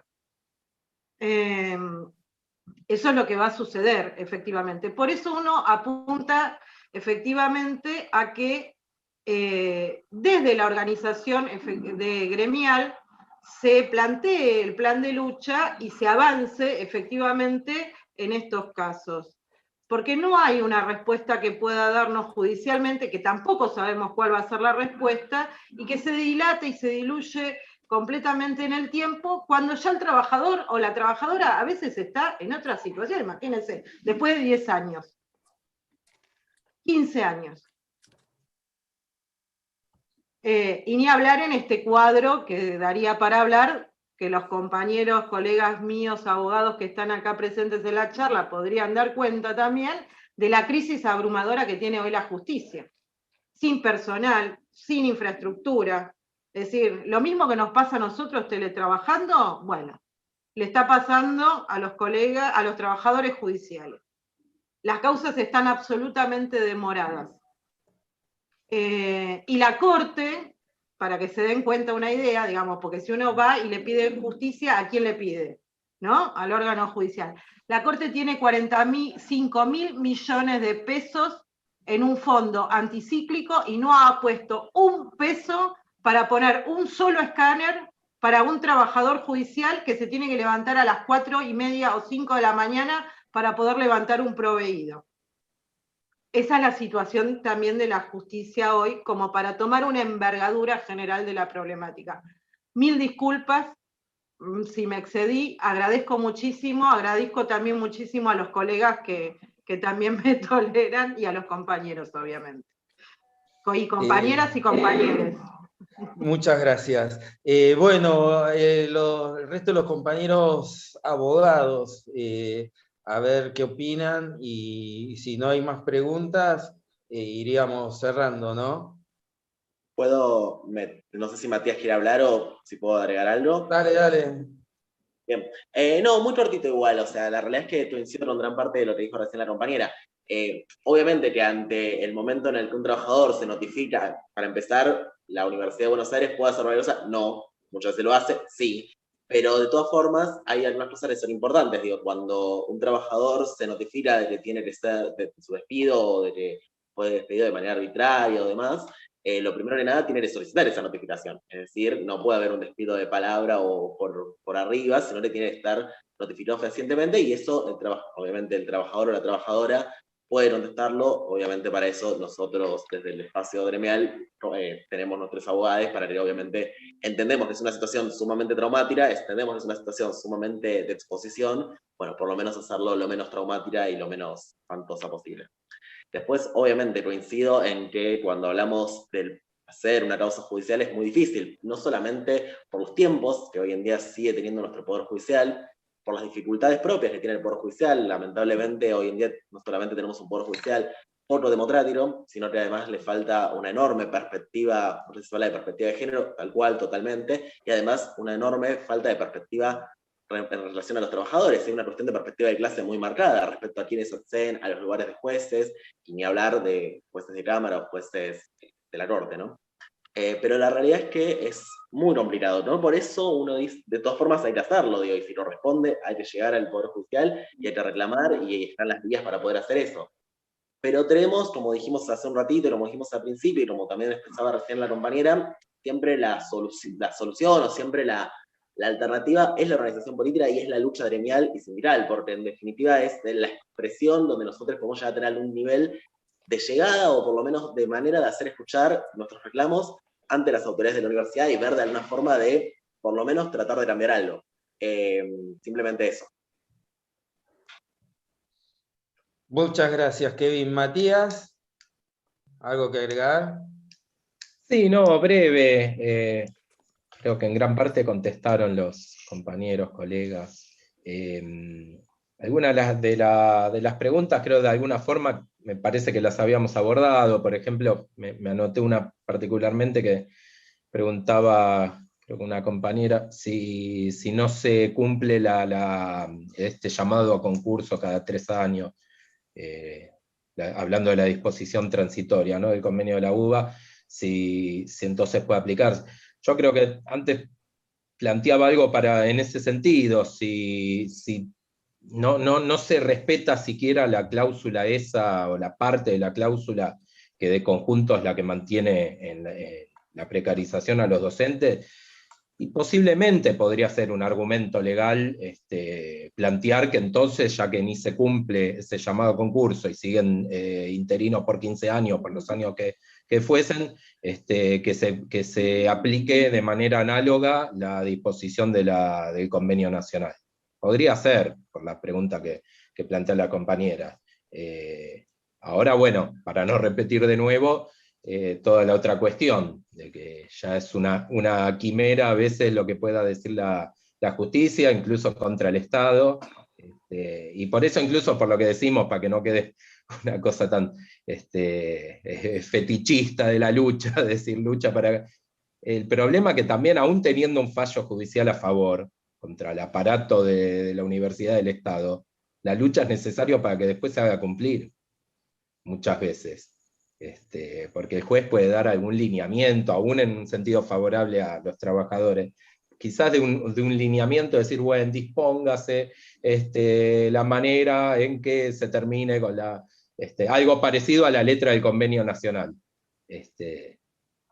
Eso es lo que va a suceder, efectivamente. Por eso uno apunta, efectivamente, a que desde la organización gremial se plantee el plan de lucha y se avance, efectivamente, en estos casos. Porque no hay una respuesta que pueda darnos judicialmente, que tampoco sabemos cuál va a ser la respuesta, y que se dilate y se diluye completamente en el tiempo, cuando ya el trabajador o la trabajadora a veces está en otra situación, imagínense, después de 10 años, 15 años. Y ni hablar en este cuadro que daría para hablar, que los compañeros, colegas míos, abogados que están acá presentes en la charla podrían dar cuenta también de la crisis abrumadora que tiene hoy la justicia. Sin personal, sin infraestructura. Es decir, lo mismo que nos pasa a nosotros teletrabajando, bueno, le está pasando a los colegas, a los trabajadores judiciales. Las causas están absolutamente demoradas. Y la Corte, para que se den cuenta una idea, digamos, porque si uno va y le pide justicia, ¿a quién le pide? ¿No? Al órgano judicial. La Corte tiene 45.000 millones de pesos en un fondo anticíclico y no ha puesto un peso para poner un solo escáner para un trabajador judicial que se tiene que levantar a las 4:30 o 5 de la mañana para poder levantar un proveído. Esa es la situación también de la justicia hoy, como para tomar una envergadura general de la problemática. Mil disculpas si me excedí, agradezco muchísimo, agradezco también muchísimo a los colegas que también me toleran y a los compañeros, obviamente. Y compañeras y compañeros. Muchas gracias. Bueno, el resto de los compañeros abogados, a ver qué opinan, y si no hay más preguntas, iríamos cerrando, ¿no? No sé si Matías quiere hablar o si puedo agregar algo. Dale. Bien. No, muy cortito igual, o sea, la realidad es que coincido con gran parte de lo que dijo recién la compañera. Obviamente que ante el momento en el que un trabajador se notifica, para empezar, la Universidad de Buenos Aires puede hacer valiosa, no, muchas veces lo hace, sí, pero de todas formas hay algunas cosas que son importantes, digo, cuando un trabajador se notifica de que tiene que ser de su despido o de que fue despedido de manera arbitraria o demás, lo primero que nada tiene que solicitar esa notificación, es decir, no puede haber un despido de palabra o por arriba, sino que tiene que estar notificado fehacientemente, y eso, obviamente el trabajador o la trabajadora puede contestarlo. Obviamente para eso nosotros desde el espacio gremial tenemos nuestros abogados, para que obviamente entendemos que es una situación sumamente traumática, entendemos que es una situación sumamente de exposición, bueno, por lo menos hacerlo lo menos traumática y lo menos espantosa posible. Después, obviamente, coincido en que cuando hablamos de hacer una causa judicial es muy difícil, no solamente por los tiempos que hoy en día sigue teniendo nuestro Poder Judicial, por las dificultades propias que tiene el Poder Judicial. Lamentablemente, hoy en día no solamente tenemos un Poder Judicial poco democrático, sino que además le falta una enorme perspectiva, no sé si se habla de perspectiva de género, tal cual, totalmente, y además una enorme falta de perspectiva en relación a los trabajadores. Hay una cuestión de perspectiva de clase muy marcada respecto a quienes acceden a los lugares de jueces, y ni hablar de jueces de cámara o jueces de la corte, ¿no? Pero la realidad es que es muy complicado, ¿no? Por eso uno dice, de todas formas hay que hacerlo, digo, y si corresponde hay que llegar al Poder Judicial y hay que reclamar, y están las vías para poder hacer eso. Pero tenemos, como dijimos hace un ratito, como dijimos al principio, y como también expresaba recién la compañera, siempre la solución o siempre la alternativa es la organización política y es la lucha gremial y sindical, porque en definitiva es la expresión donde nosotros podemos llegar a tener algún nivel de llegada, o por lo menos de manera de hacer escuchar nuestros reclamos ante las autoridades de la universidad y ver de alguna forma de, por lo menos, tratar de cambiar algo. Simplemente eso. Muchas gracias, Kevin. Matías, ¿algo que agregar? Sí, no, breve. Creo que en gran parte contestaron los compañeros, colegas. Algunas de las preguntas, creo, de alguna forma, me parece que las habíamos abordado. Por ejemplo, me anoté una particularmente que preguntaba, creo que una compañera, si no se cumple este llamado a concurso cada 3 años, hablando de la disposición transitoria, ¿no?, del convenio de la UBA, si entonces puede aplicarse. Yo creo que antes planteaba algo en ese sentido, si no se respeta siquiera la cláusula esa, o la parte de la cláusula que de conjunto es la que mantiene en la precarización a los docentes, y posiblemente podría ser un argumento legal plantear que entonces, ya que ni se cumple ese llamado a concurso y siguen interinos por 15 años, por los años que fuesen, que se aplique de manera análoga la disposición del convenio nacional. Podría ser, por la pregunta que plantea la compañera. Ahora, bueno, para no repetir de nuevo, toda la otra cuestión, de que ya es una quimera a veces lo que pueda decir la justicia, incluso contra el Estado, y por eso, incluso por lo que decimos, para que no quede una cosa tan fetichista de la lucha, decir lucha para... El problema que también, aún teniendo un fallo judicial a favor contra el aparato de la Universidad del Estado, la lucha es necesaria para que después se haga cumplir, muchas veces. Porque el juez puede dar algún lineamiento, aún en un sentido favorable a los trabajadores, quizás de un lineamiento, decir, bueno, dispóngase la manera en que se termine con algo parecido a la letra del convenio nacional.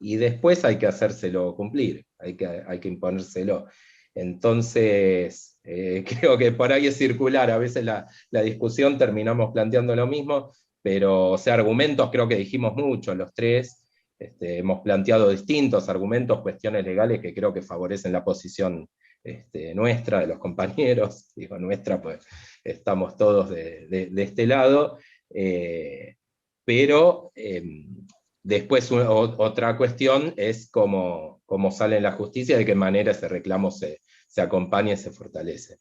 Y después hay que hacérselo cumplir, hay que imponérselo. Entonces, creo que por ahí es circular, a veces la discusión terminamos planteando lo mismo, pero argumentos creo que dijimos mucho los tres, hemos planteado distintos argumentos, cuestiones legales que creo que favorecen la posición nuestra, de los compañeros, digo nuestra, pues estamos todos de este lado, pero después otra cuestión es cómo sale en la justicia, de qué manera ese reclamo se acompaña y se fortalece.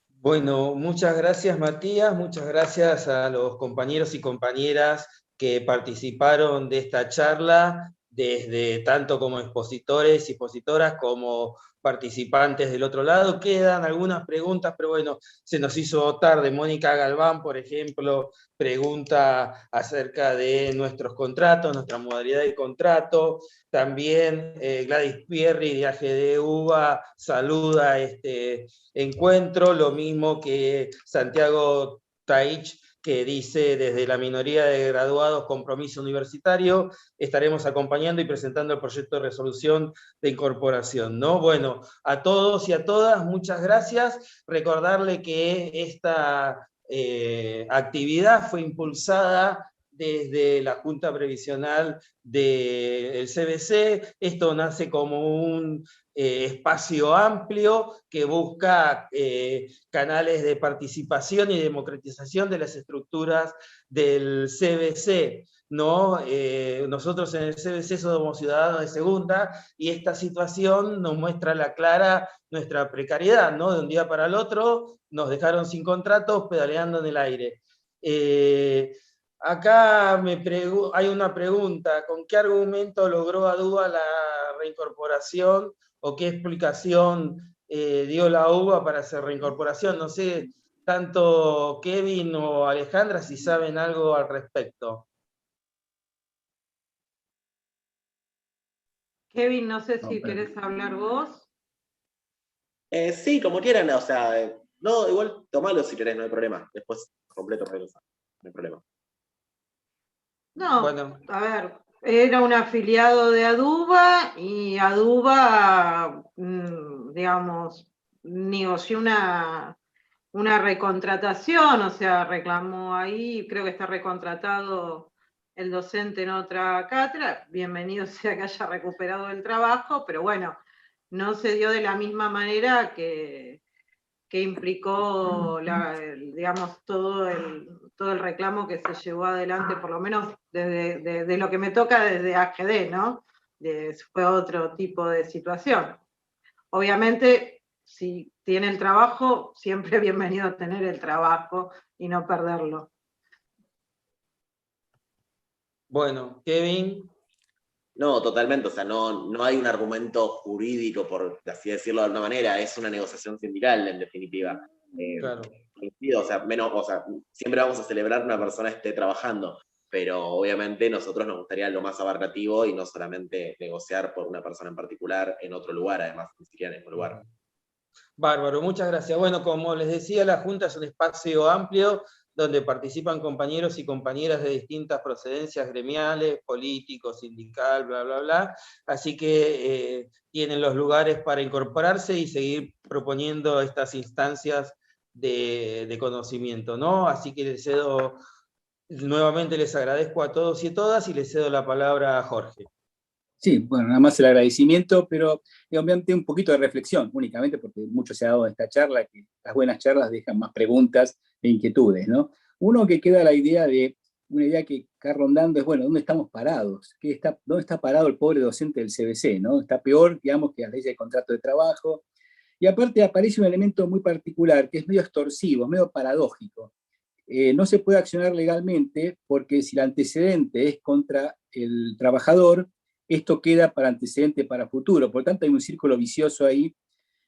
Bueno, muchas gracias Matías, muchas gracias a los compañeros y compañeras que participaron de esta charla, desde tanto como expositores y expositoras como participantes del otro lado. Quedan algunas preguntas, pero bueno, se nos hizo tarde. Mónica Galván, por ejemplo, pregunta acerca de nuestros contratos, nuestra modalidad de contrato. También Gladys Pierri de AGD UBA saluda este encuentro, lo mismo que Santiago Taich, que dice desde la minoría de graduados Compromiso Universitario, estaremos acompañando y presentando el proyecto de resolución de incorporación, ¿no? Bueno, a todos y a todas, muchas gracias. Recordarle que esta actividad fue impulsada desde la Junta Previsional del CBC. Esto nace como un espacio amplio que busca canales de participación y democratización de las estructuras del CBC, ¿no? Nosotros en el CBC somos ciudadanos de segunda, y esta situación nos muestra a la clara nuestra precariedad, ¿no? De un día para el otro nos dejaron sin contratos, pedaleando en el aire. Acá hay una pregunta: ¿con qué argumento logró ADUBA la reincorporación, o qué explicación dio la UBA para hacer reincorporación? No sé, tanto Kevin o Alejandra, si saben algo al respecto. Kevin, no sé si querés hablar vos. Sí, como quieran, o sea, no, igual tomalo si querés, no hay problema. Después completo, no hay problema. No, bueno, a ver, era un afiliado de ADUBA, y ADUBA, digamos, negoció una recontratación, o sea, reclamó ahí, creo que está recontratado el docente en otra cátedra. Bienvenido sea que haya recuperado el trabajo, pero bueno, no se dio de la misma manera que implicó digamos, todo el reclamo que se llevó adelante, por lo menos desde lo que me toca desde AGD, ¿no? Fue otro tipo de situación. Obviamente, si tiene el trabajo, siempre bienvenido a tener el trabajo y no perderlo. bueno, Kevin. No, totalmente, o sea, no hay un argumento jurídico, por así decirlo de alguna manera, es una negociación sindical, en definitiva. Claro. O sea, siempre vamos a celebrar que una persona esté trabajando, pero obviamente nosotros nos gustaría lo más abarcativo y no solamente negociar por una persona en particular en otro lugar, además, ni siquiera en el mismo lugar. Bárbaro, muchas gracias. Bueno, como les decía, la Junta es un espacio amplio donde participan compañeros y compañeras de distintas procedencias gremiales, políticos, sindical, bla, bla, bla. Así que tienen los lugares para incorporarse y seguir proponiendo estas instancias de conocimiento, ¿no? Así que nuevamente les agradezco a todos y a todas, y les cedo la palabra a Jorge. Sí, bueno, nada más el agradecimiento, pero obviamente un poquito de reflexión, únicamente porque mucho se ha dado en esta charla, que las buenas charlas dejan más preguntas e inquietudes, ¿no? Uno que queda una idea que está rondando es, bueno, ¿dónde estamos parados? ¿Dónde está parado el pobre docente del CBC, ¿no? Está peor, digamos, que las leyes de contrato de trabajo. Y aparte aparece un elemento muy particular, que es medio extorsivo, medio paradójico, no se puede accionar legalmente porque si el antecedente es contra el trabajador, esto queda para antecedente para futuro. Por lo tanto, hay un círculo vicioso ahí.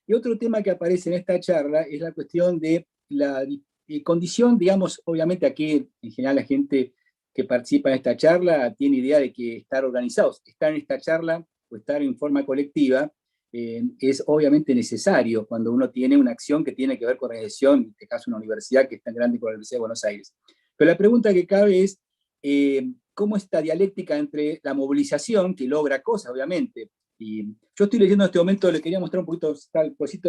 Y otro tema que aparece en esta charla es la cuestión de la condición, digamos, obviamente aquí en general la gente que participa en esta charla tiene idea de que estar organizados, estar en esta charla o estar en forma colectiva es obviamente necesario cuando uno tiene una acción que tiene que ver con organización, en este caso una universidad que es tan grande como la Universidad de Buenos Aires. Pero la pregunta que cabe es cómo esta dialéctica entre la movilización, que logra cosas, obviamente, y yo estoy leyendo en este momento, le quería mostrar un poquito, esta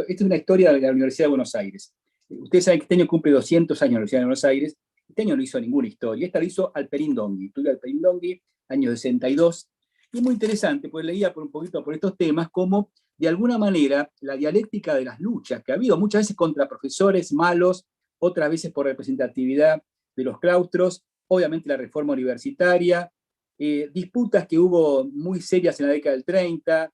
es una historia de la Universidad de Buenos Aires. Ustedes saben que este año cumple 200 años la Universidad de Buenos Aires. Este año no hizo ninguna historia. Esta lo hizo Alperín Dongui. Tuve Alperín Dongui, año 62. Y es muy interesante, pues leía un poquito por estos temas, cómo de alguna manera la dialéctica de las luchas que ha habido, muchas veces contra profesores malos, otras veces por representatividad de los claustros, obviamente la reforma universitaria, disputas que hubo muy serias en la década del 30,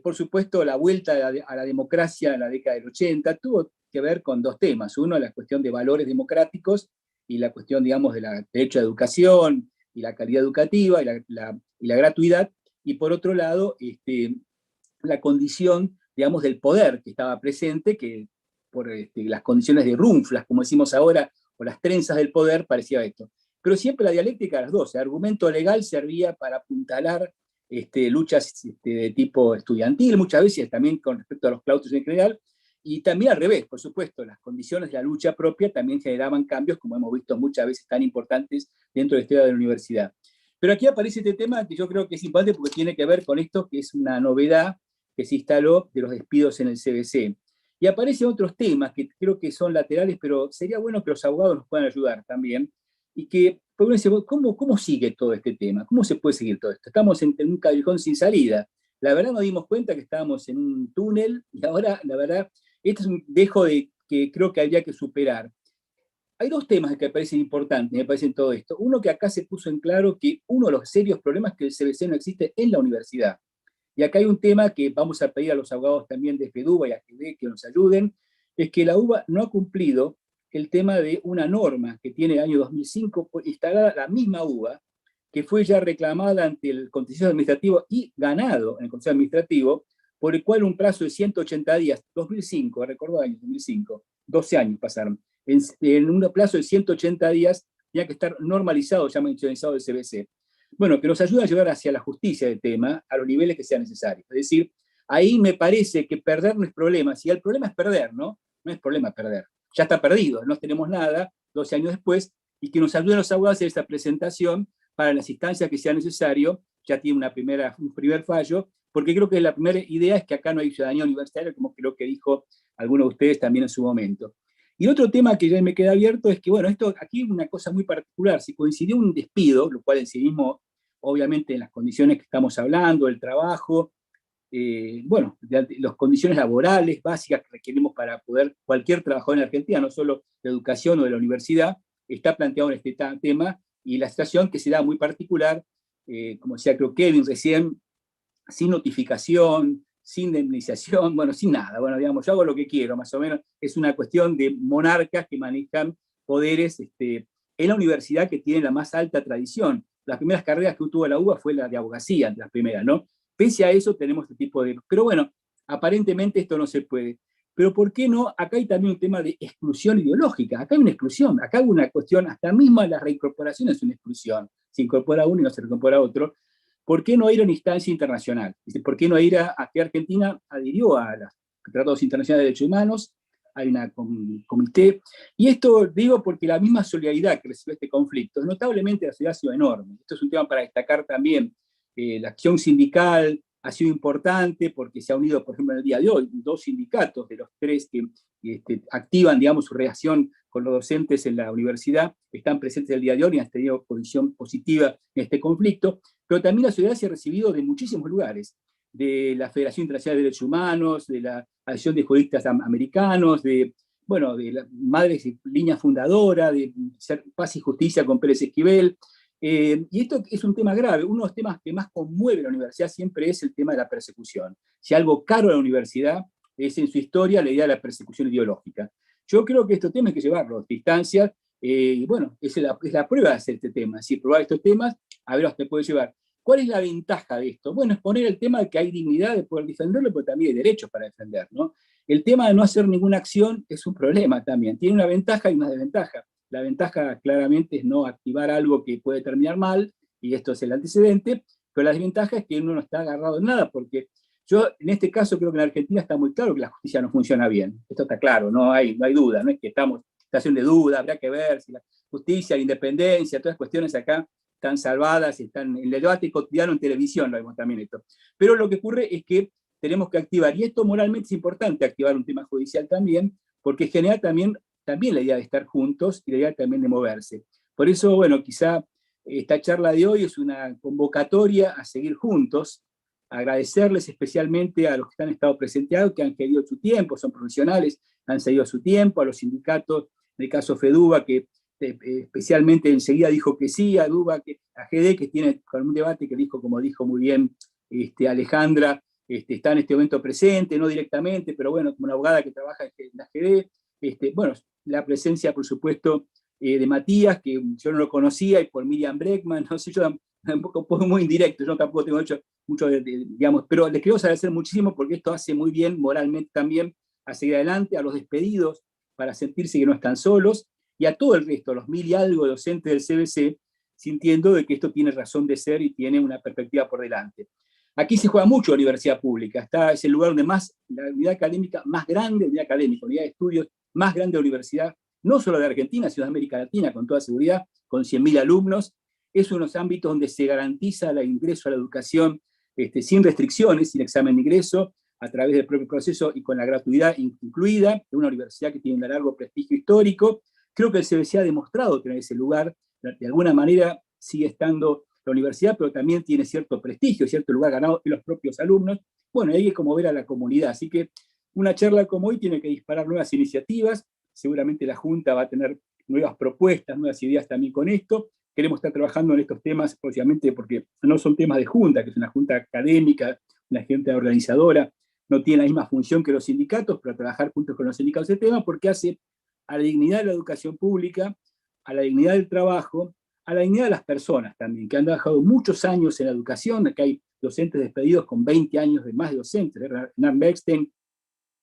por supuesto la vuelta a la democracia en la década del 80, tuvo que ver con dos temas. Uno, la cuestión de valores democráticos y la cuestión, digamos, del derecho a educación y la calidad educativa y la gratuidad, y por otro lado, la condición, digamos, del poder que estaba presente, que por las condiciones de runflas, como decimos ahora, o las trenzas del poder, parecía esto. Pero siempre la dialéctica de las dos. El argumento legal servía para apuntalar luchas de tipo estudiantil, muchas veces también con respecto a los claustros en general, y también al revés, por supuesto, las condiciones de la lucha propia también generaban cambios, como hemos visto muchas veces tan importantes dentro de la historia de la universidad. Pero aquí aparece este tema que yo creo que es importante porque tiene que ver con esto, que es una novedad que se instaló de los despidos en el CBC. Y aparecen otros temas que creo que son laterales, pero sería bueno que los abogados nos puedan ayudar también, y que, porque uno dice, ¿cómo sigue todo este tema? ¿Cómo se puede seguir todo esto? Estamos en un callejón sin salida. La verdad nos dimos cuenta que estábamos en un túnel, y ahora, la verdad, este es un dejo de que creo que habría que superar. Hay dos temas que me parecen importantes, me parecen todo esto. Uno, que acá se puso en claro que uno de los serios problemas es que el CBC no existe en la universidad. Y acá hay un tema que vamos a pedir a los abogados también de FEDUBA y AGD que nos ayuden, es que la UBA no ha cumplido el tema de una norma que tiene el año 2005 instalada la misma UBA, que fue ya reclamada ante el Consejo Administrativo y ganado en el Consejo Administrativo, por el cual un plazo de 180 días, 2005, recordó año 2005, 12 años pasaron, en un plazo de 180 días tenía que estar normalizado, ya mencionado el CBC. Bueno, que nos ayude a llevar hacia la justicia del tema a los niveles que sean necesarios. Es decir, ahí me parece que perder no es problema. Si el problema es perder, ¿no? No es problema perder. Ya está perdido, no tenemos nada 12 años después, y que nos ayuden los abogados a hacer esta presentación para las instancias que sea necesario. Ya tiene un primer fallo, porque creo que la primera idea es que acá no hay ciudadanía universitaria, como creo que dijo alguno de ustedes también en su momento. Y otro tema que ya me queda abierto es que, bueno, esto aquí es una cosa muy particular. Si coincidió un despido, lo cual en sí mismo, obviamente, en las condiciones que estamos hablando, el trabajo, bueno, las condiciones laborales básicas que requerimos para poder, cualquier trabajador en Argentina, no solo de educación o de la universidad, está planteado en este tema, y la situación que se da muy particular, como decía creo Kevin recién, sin notificación, sin indemnización, bueno, sin nada. Bueno, digamos, yo hago lo que quiero, más o menos. Es una cuestión de monarcas que manejan poderes en la universidad que tiene la más alta tradición. Las primeras carreras que tuvo la UBA fue la de abogacía, las primeras, ¿no? Pese a eso tenemos este tipo de... Pero bueno, aparentemente esto no se puede. Pero ¿por qué no? Acá hay también un tema de exclusión ideológica. Acá hay una exclusión, acá hay una cuestión, hasta misma la reincorporación es una exclusión. Se incorpora uno y no se reincorpora otro. ¿Por qué no ir a una instancia internacional? ¿Por qué no ir a que Argentina adhirió a los tratados internacionales de derechos humanos? Hay un comité. Y esto digo porque la misma solidaridad que recibió este conflicto, notablemente la solidaridad ha sido enorme. Esto es un tema para destacar también. La acción sindical ha sido importante porque se ha unido, por ejemplo, en el día de hoy, 2 sindicatos de los 3 que activan, digamos, su relación con los docentes en la universidad, están presentes el día de hoy y han tenido posición positiva en este conflicto. Pero también la solidaridad se ha recibido de muchísimos lugares, de la Federación Internacional de Derechos Humanos, de la Asociación de Juristas Americanos, de la Madres y Línea Fundadora, de Paz y Justicia con Pérez Esquivel. Y esto es un tema grave. Uno de los temas que más conmueve a la universidad siempre es el tema de la persecución. Si algo caro a la universidad es en su historia la idea de la persecución ideológica. Yo creo que estos temas hay que llevarlos a distancia, Y bueno, esa es la prueba de hacer este tema, es decir, probar estos temas, a ver a dónde puede llevar. ¿Cuál es la ventaja de esto? Bueno, es poner el tema de que hay dignidad de poder defenderlo, pero también hay derechos para defender, ¿no? El tema de no hacer ninguna acción es un problema también. Tiene una ventaja y una desventaja. La ventaja claramente es no activar algo que puede terminar mal, y esto es el antecedente, pero la desventaja es que uno no está agarrado en nada, porque yo en este caso creo que en Argentina está muy claro que la justicia no funciona bien. Esto está claro, no hay duda, no es que estamos en situación de duda, habría que ver si la justicia, la independencia, todas las cuestiones acá están salvadas, están en el debate cotidiano en televisión, lo vemos también esto. Pero lo que ocurre es que tenemos que activar, y esto moralmente es importante, activar un tema judicial también, porque genera también la idea de estar juntos y la idea también de moverse. Por eso, bueno, quizá esta charla de hoy es una convocatoria a seguir juntos, agradecerles especialmente a los que han estado presenteados, que han querido su tiempo, son profesionales, han cedido su tiempo, a los sindicatos, en el caso FEDUBA, que especialmente enseguida dijo que sí, a DUBA, a GD, que tiene un debate que dijo, como dijo muy bien Alejandra, está en este momento presente, no directamente, pero bueno, como una abogada que trabaja en la GD, bueno, la presencia, por supuesto, de Matías, que yo no lo conocía, y por Miriam Breckman, no sé, yo un poco muy indirecto, yo tampoco tengo mucho digamos, pero les quiero agradecer muchísimo porque esto hace muy bien moralmente también a seguir adelante, a los despedidos, para sentirse que no están solos, y a todo el resto, a los 1000 y algo docentes del CBC, sintiendo de que esto tiene razón de ser y tiene una perspectiva por delante. Aquí se juega mucho la universidad pública, es el lugar donde la unidad académica más grande, unidad de estudios más grande de la universidad, no solo de Argentina, sino de América Latina, con toda seguridad, con 100.000 alumnos. Es uno de los ámbitos donde se garantiza el ingreso a la educación sin restricciones, sin examen de ingreso, a través del propio proceso y con la gratuidad incluida, de una universidad que tiene un largo prestigio histórico. Creo que el CBC ha demostrado tener ese lugar, de alguna manera sigue estando la universidad, pero también tiene cierto prestigio, cierto lugar ganado en los propios alumnos. Bueno, hay que conmover a la comunidad, así que una charla como hoy tiene que disparar nuevas iniciativas, seguramente la Junta va a tener nuevas propuestas, nuevas ideas también con esto. Queremos estar trabajando en estos temas, obviamente, porque no son temas de Junta, que es una Junta académica, una Junta organizadora, no tiene la misma función que los sindicatos, pero trabajar juntos con los sindicatos ese tema, porque hace a la dignidad de la educación pública, a la dignidad del trabajo, a la dignidad de las personas también, que han trabajado muchos años en la educación. Acá hay docentes despedidos con 20 años de más de docentes, Hernán Beckstein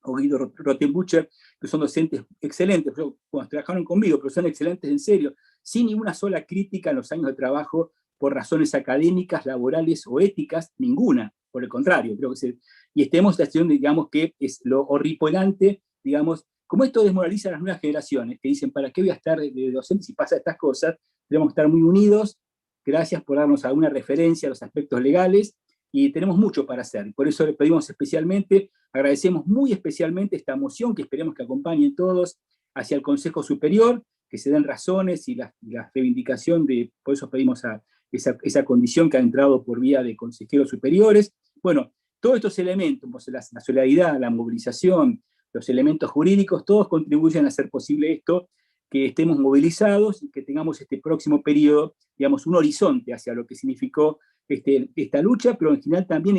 o Guido Rothenbucher, que son docentes excelentes, cuando trabajaron conmigo, pero son excelentes en serio, sin ninguna sola crítica en los años de trabajo por razones académicas, laborales o éticas, ninguna, por el contrario, creo que y estemos en la situación, digamos, que es lo horripilante, digamos, como esto desmoraliza a las nuevas generaciones, que dicen, ¿para qué voy a estar de docente si pasa estas cosas? Tenemos que estar muy unidos. Gracias por darnos alguna referencia a los aspectos legales, y tenemos mucho para hacer. Por eso le pedimos especialmente, agradecemos muy especialmente esta moción, que esperemos que acompañen todos hacia el Consejo Superior, que se den razones y la reivindicación por eso pedimos esa condición que ha entrado por vía de consejeros superiores. Bueno, todos estos elementos, la solidaridad, la movilización, los elementos jurídicos, todos contribuyen a hacer posible esto, que estemos movilizados y que tengamos este próximo periodo, digamos, un horizonte hacia lo que significó esta lucha, pero en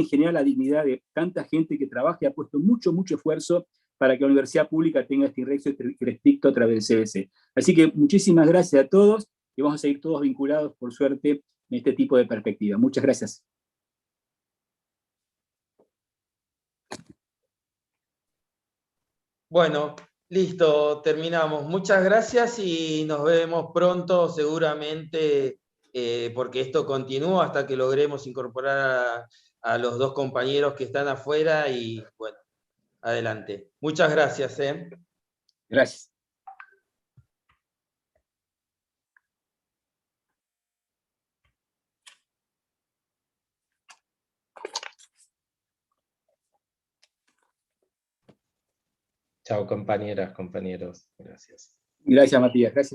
general la dignidad de tanta gente que trabaja y ha puesto mucho, mucho esfuerzo para que la universidad pública tenga este ingreso restricto a través del CBC. Así que muchísimas gracias a todos, y vamos a seguir todos vinculados, por suerte, en este tipo de perspectiva. Muchas gracias. Bueno, listo, terminamos. Muchas gracias y nos vemos pronto, seguramente, porque esto continúa hasta que logremos incorporar a los dos compañeros que están afuera y, bueno, adelante. Muchas gracias. Gracias. Chao, compañeras, compañeros. Gracias. Gracias, Matías. Gracias.